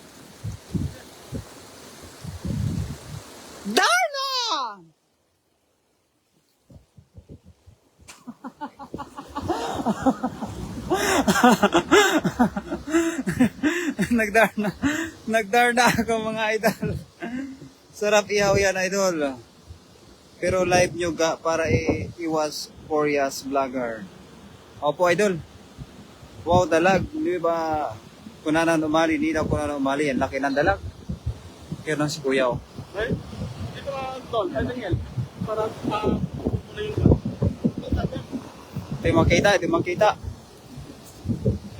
Darna! Nagdarna ako, mga idol. Sarap ihaw yan, idol. Pero live nyo para iwas Korea's vlogger. Opo, idol. Wow, dalag. Di ba? Kunanan Umali, Nida Kunanan Umali. Ang laki ng dalag. Kaya nang si Kuya, oh. Ay, dito ka, Tol. Ay, Daniel. Para, muna yung Ito yung makita.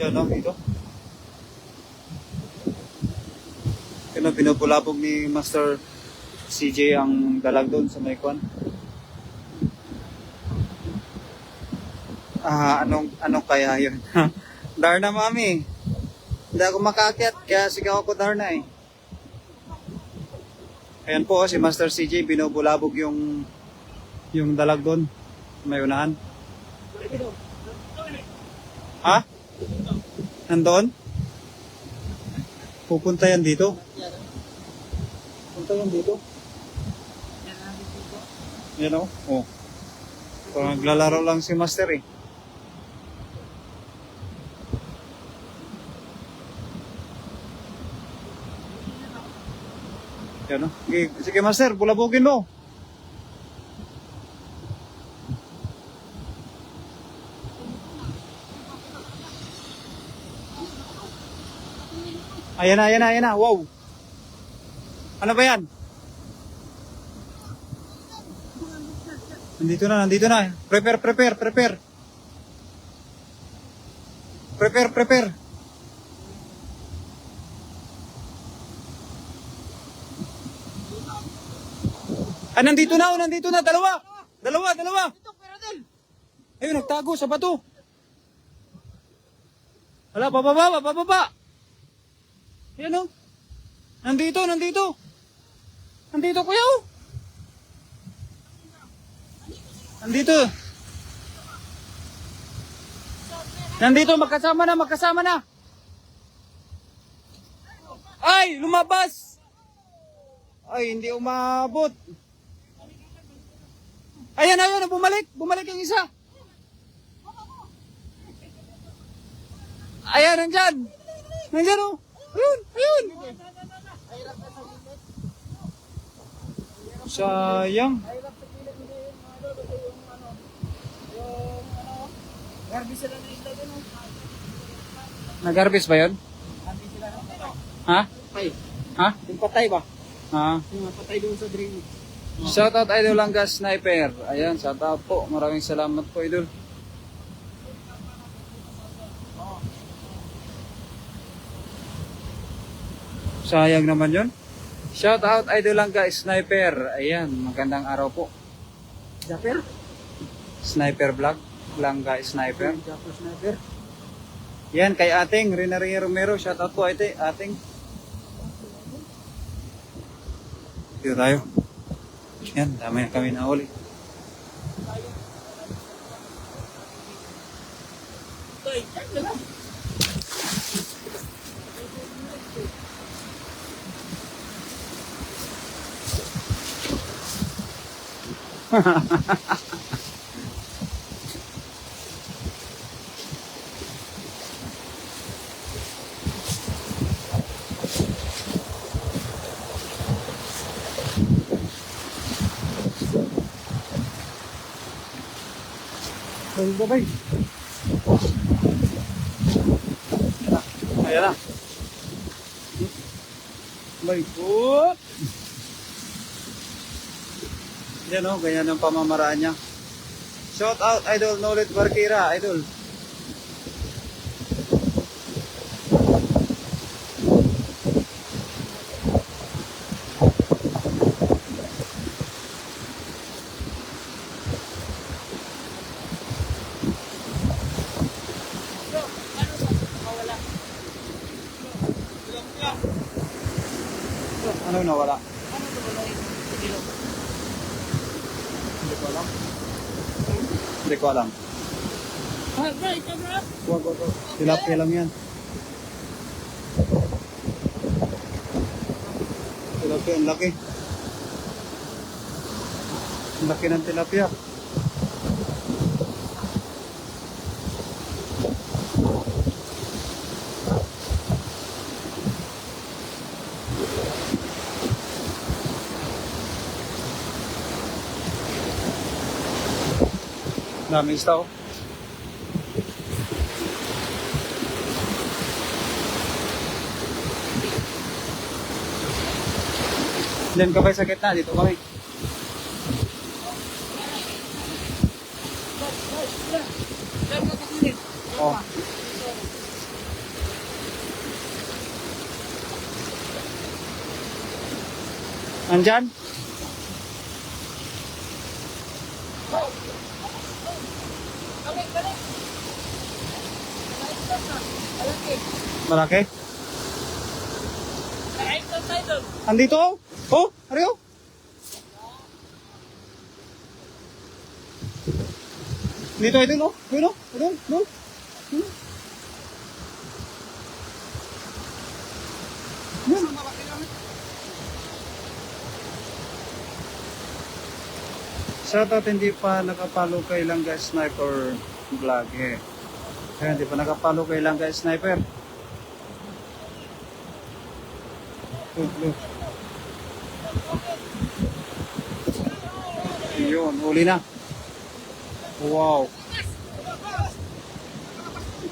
Yan, no? Ito. Yan, pinupulapog ni Master CJ ang dalag doon sa may kwan. Anong kaya yun? Darna, mami. Hindi ako makaakyat, kaya sigaw ako Darna eh. Ayan po, si Master CJ, binubulabog yung dalag doon. May unahan. Ha? Nandoon? Pupunta yan dito? Pupunta yan dito? Yan o? Oh. Parang naglalaro lang si Master eh. Yan o. Sige Master, bulabugin mo. Ayan na, ayan na, ayan na. Wow. Ano ba yan? Nandito na, nandito na. Prepare. Prepare. Ah, nandito na. Dalawa. Ayun, nagtago sa bato. Wala, bababa. Yan o. Nandito. Nandito kuya o. Nandito, magkasama na. Ay, lumabas. Ay, hindi umabot. Ayan, bumalik yung isa. Ayan, nandyan o. Ayun. Sayang. Nag-harvest ba yun? Ha? Ha? Yung patay ba? Ha? Yung patay doon sa drain. Shoutout Idol Langga Sniper. Ayan, shoutout po. Maraming salamat po Idol. Sayang naman yun. Shoutout Idol Langga Sniper. Ayan, magandang araw po. Japper? Sniper vlog. Langga Sniper. Japper sniper. Yan, kay ating Rinari Romero. Shoutout po ating. Dito tayo. Yan, dami na kami nahuli. Babay. Ayan na. Bay. Whoop. Yan o, ganyan ang pamamaraan niya. Shout out Idol Nolet Barkira, Idol. Ano nawala? Hindi ko alam. Wag. Tilapia lang yan. Tilapia, ang laki. Ang laki ng tilapia. Daming isda oh. Diyan ka ba sa gitna? Dito kami. Oh. Andyan? Malaki? Idol. Andito oh. Oh, Ario. Dito ito no. Ayun no. Ayun, no. Shoutout hindi pa nakapalo kay Langga Sniper vlog eh. Kaya hindi pa nakapalo kay Langga Sniper. Look. Yun, huli na. Wow.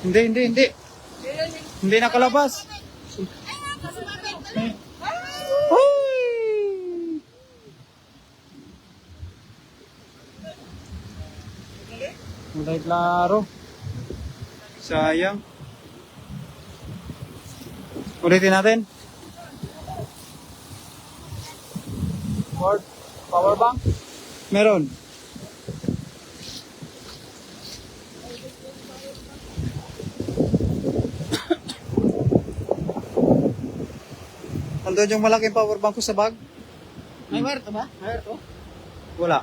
Hindi. Hindi nakalabas. Ay! Mulai klaro. Sayang. Ulitin natin. Power bank? Meron. Andun yung malaking power bank ko sa bag? May wire to ba? Wire to? Wala.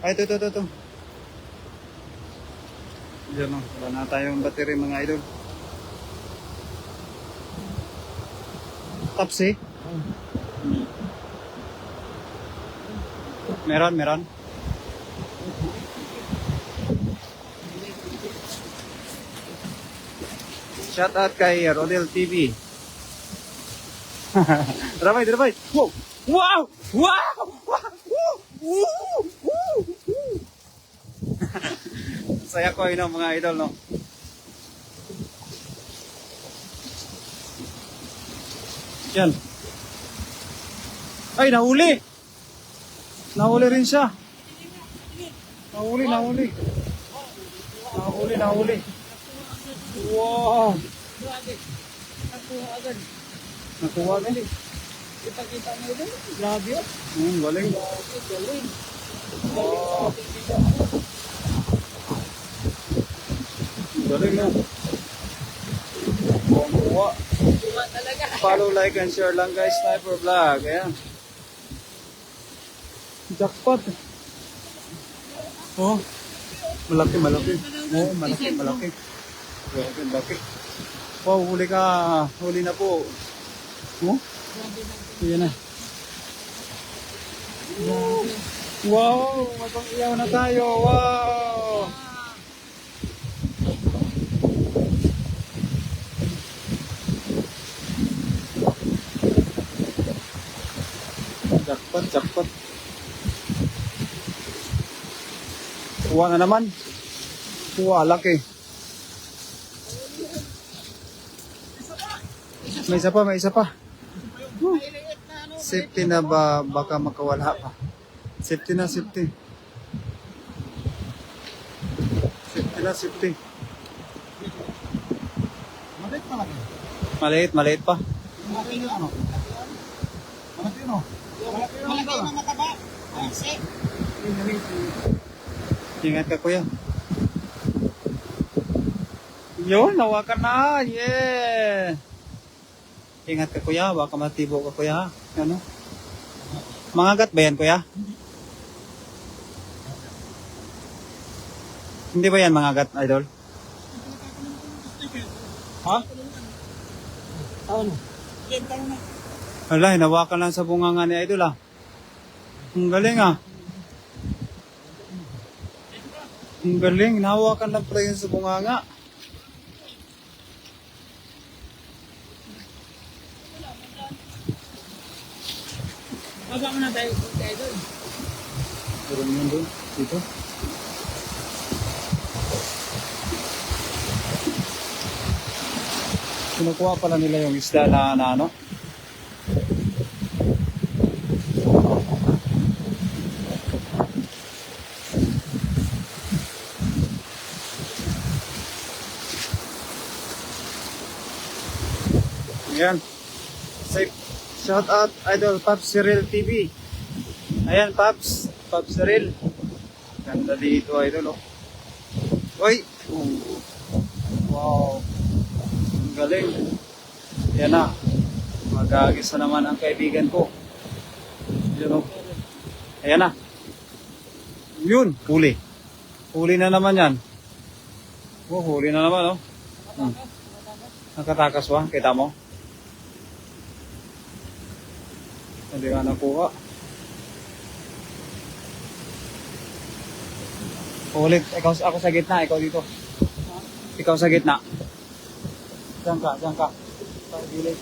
Ay, ito. Diyan o. Wala na tayong battery mga idol. Tapsi? Meron. Shout out kay Rodel TV. Ramay. Wow! Saya ko yun mga idol, no? Yan. Ay, nahuli! Nahuli rin siya. Nahuli. Wow! Nakuha agad. Kita mo ito. Grabe oh. Galing. Galing. Oh. Galing na. Kuha. Kuha talaga. Follow, like, and share lang guys. Sniper Vlog. Ayan. Jackpot. Oh. Malaki. Oh, malaki. Malaki. Wow, huli ka. Huli na po. Oh. Ayan na. Wow, mapang-iyaw na tayo. Wow. Jackpot. Kuha na naman. Kuha, laki. May isa pa. Safety na ba? Baka makawala pa. Safety na. Safety. Maliit pa lang. Maliit pa. Malaki yun ano? Malaki yun oh. Malaki na mataba. Ay, safe. Ingat ka kuya. Yun, nawakan na. Yeah. Ingat ka kuya, baka matibo ka kuya. Ano? Mangagat ba yan kuya? Hindi ba yan mangagat, idol? Ha? Ano? Wala, hinawakan lang sa bunganga ni idol ah. Ang galing ah. Ang galing, hinawakan lang pala yun sa bunganga. Baba mo na tayo doon. Meron yun doon, dito. Kinukuha pala nila yung isda na ano. Ayan. Safe. Shout out Idol Pops Cyril TV. Ayan Pops Cyril. Ganda dito idol oh. Uy. Wow. Ang galing. Yan na. Mag-aagis na naman ang kaibigan ko. Yun o. Ayan na. Yun, huli. Huli na naman yan. Oh, huli na naman, oh. Nakatakas ba? Kita mo? Hindi ka nakuha. Ulit, ako sa gitna, ikaw dito. Ikaw sa gitna. Diyan ka, diyan ka. Sa gilid.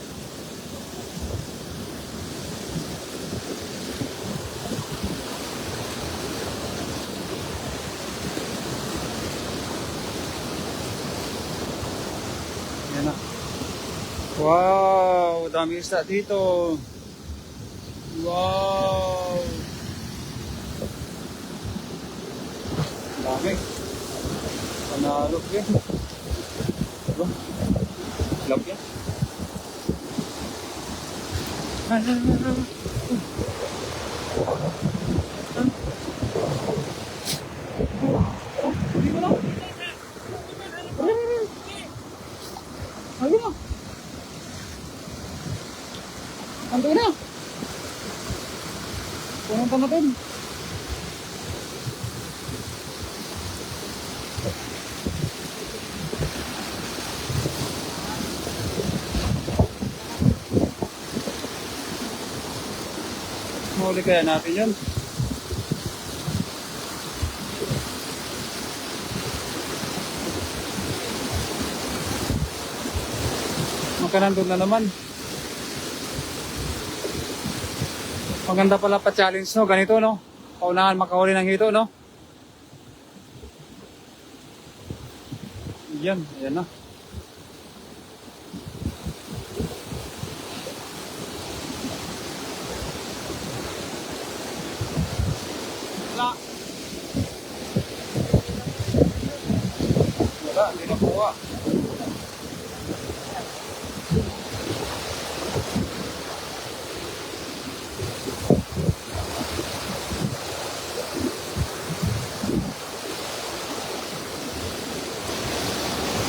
Yan na. Wow, dami isda dito. Wow. Dami. Panalo yan. Diba? Love yan. Ayun na. Antay na. Pumunta natin. Mahuli kaya natin yun. Magkanandun na naman. Maganda pala pa challenge, no? Ganito, no? Paunahan makahuli ng hito, no? Yan, yan na. Wala. Wala, hindi nakuha.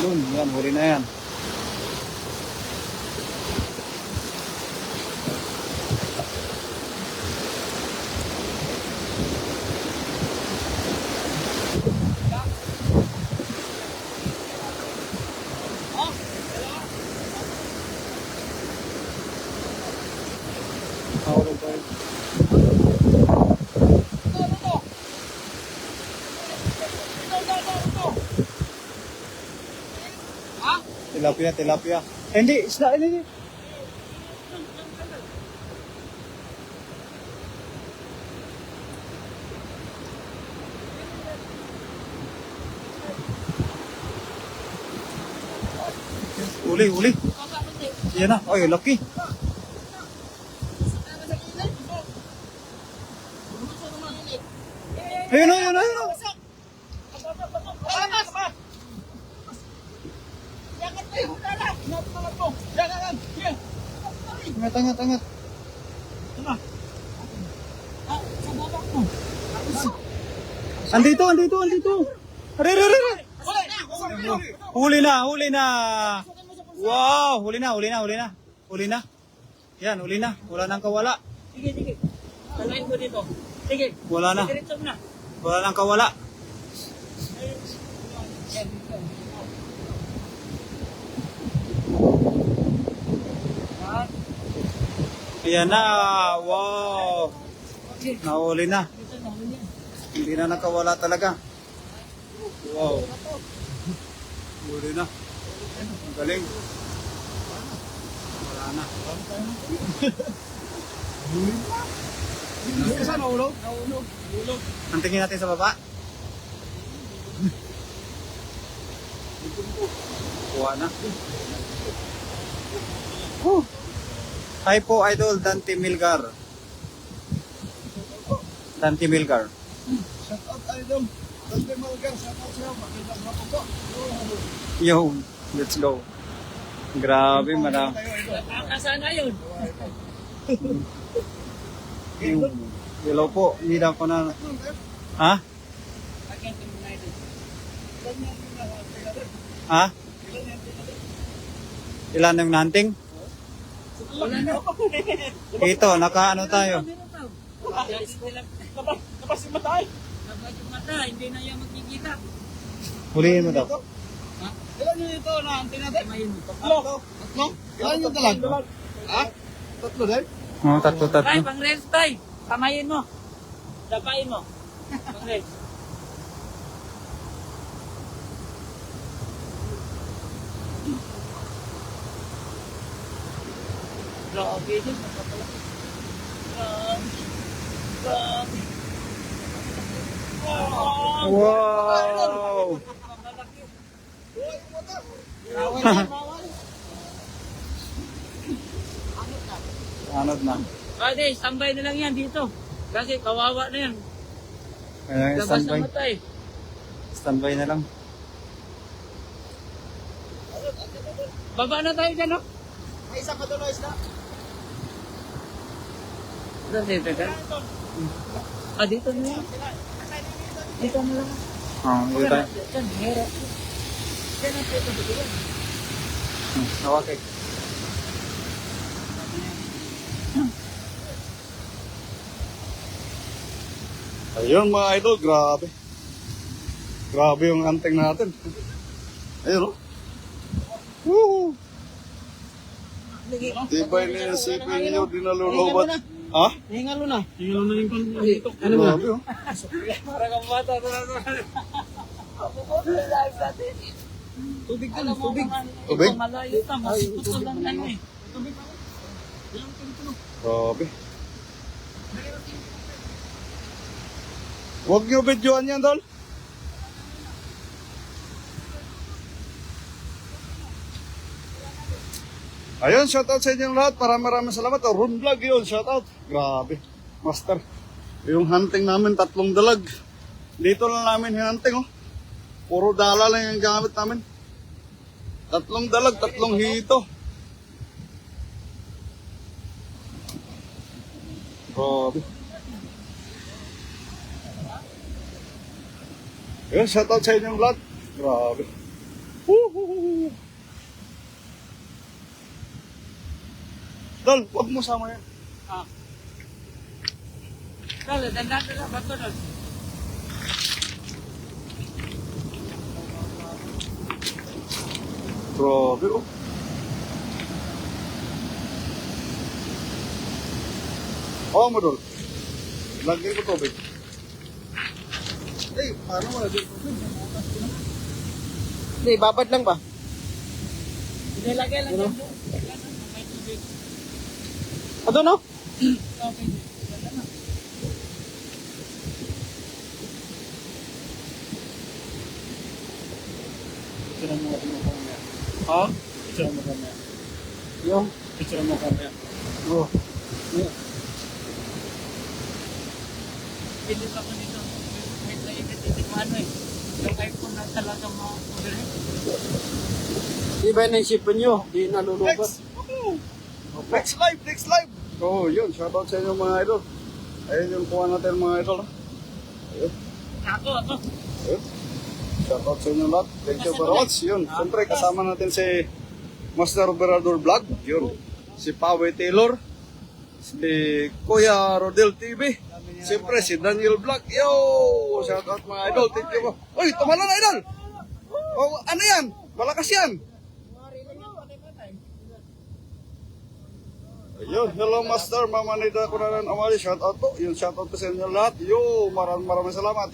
Yun, yan, huli na yan. Mahulog tayo. Tilapia, tilapia. Hindi, isda, hindi. Uli, uli. Yan na. Oy, laki. Ayun, ayun, ayun. Angat, angat, angat. Andito, andito, andito. Are, are, are. Huli na, huli na. Wow, huli na, huli na, huli na. Huli na. Yan, huli na. Wala nang kawala. Sige, sige. Kalain ko dito. Sige. Wala na. Diretso mo na. Wala nang kawala. Ayan na. Wow. Nahuli na. Hindi na nakawala talaga. Wow. Huli na. Ang galing. Wala na. Saan nahulog? Nahulog. Ang tingin natin sa baba. Kuha na. Hi po, Idol Dante Milgar. Dante Milgar. Shout out idol. Dante Malgar. Shout out sa'yo. Magandang hapon po. Yo, let's go. Grabe, madam. Nakasana yun. Hello po, hindi daw ko na. Ha? Ha? Ilan yung nanting? Wala na. Ito, nakaano tayo. Labas yung matay. Labas yung mata, hindi na yan magkikita. Huliin mo daw. Ilan yun ito na antay natin? Kamayin mo. Tatlo? Ilan yung dalag? Ha? Tatlo din? Oh, tatlo. Tay, pang rest tay. Kamayin mo. Dapain mo. Pang rest. Grabe din. Wow! Anod na. Pwede, standby na lang yan dito. Kasi kawawa na yan. Ayan, Labas standby. ang mata eh. Standby na lang. Baba na tayo dyan, no? May isa pa tuloy isla. Dito ka? Ah, dito na lang. Dito na lang. Oh, dito tayo. Diyan, hirap. Diyan ang pwede dito yan. Okay. Ayun mga idol, grabe. Grabe yung anting natin. Ayun, oh. Woo! Tibay na yung sipin niyo, di nalulubat. Ha? Hingalo na. Tingnan na yung dito. Ano ba? Grabe, oh. Para kang bata. Tubig Alam mo, tubig. Tubig? malayo ka, masiputol lang ano eh. Grabe. Huwag niyo videoan yan, Dol. Ayun, shoutout sa inyong lahat. Maraming salamat. Oh, Ron Vlog yun, shoutout. Grabe. Master. Yung hunting namin, 3 dalag. Dito lang namin hinunting, oh. Puro dala lang yung gamit namin. 3 dalag, 3 hito. Grabe. Ayun, shoutout sa inyong lahat. Grabe. Woohoo! Dol, huwag mo sama yan. Dala, dandan na lang, bato na. Grabe, oh. Oo mo, Dol. Lagyan ko tubig. Eh, paano mo lagyan ko tubig? Hindi, babad lang ba? Nilagay lang yan. Ano no? Picture mo ako mamaya. Ha? Picture mo mamaya. Yung? Picture mo mamaya. Oh. Pilit ako dito. May naibit dito mo ano eh. Yung iPhone na talagang mga overhead. Di ba naisipan nyo? Di nalulubat. Next! Next live! Next live! Oh, yun. Shoutout sa inyo mga idol. Ayun yung kuha natin mga idol. Ayun. Ako. Ayun. Shoutout sa inyo lahat. Thank you very much. Yun. Siyempre, kasama natin si Master Operador Vlog. Yun. Si Pawe Taylor. Si Kuya Rodel TV. Siyempre, si Daniel Vlog. Yo! Shoutout mga idol. Thank you. Uy, tumalon na idol! Oh, ano yan? Malakas yan. Ayun, hello Master, Mama Nida ko na ng Amali, shout out po. Yun, shout out ko sa inyo lahat. Yo, maraming salamat.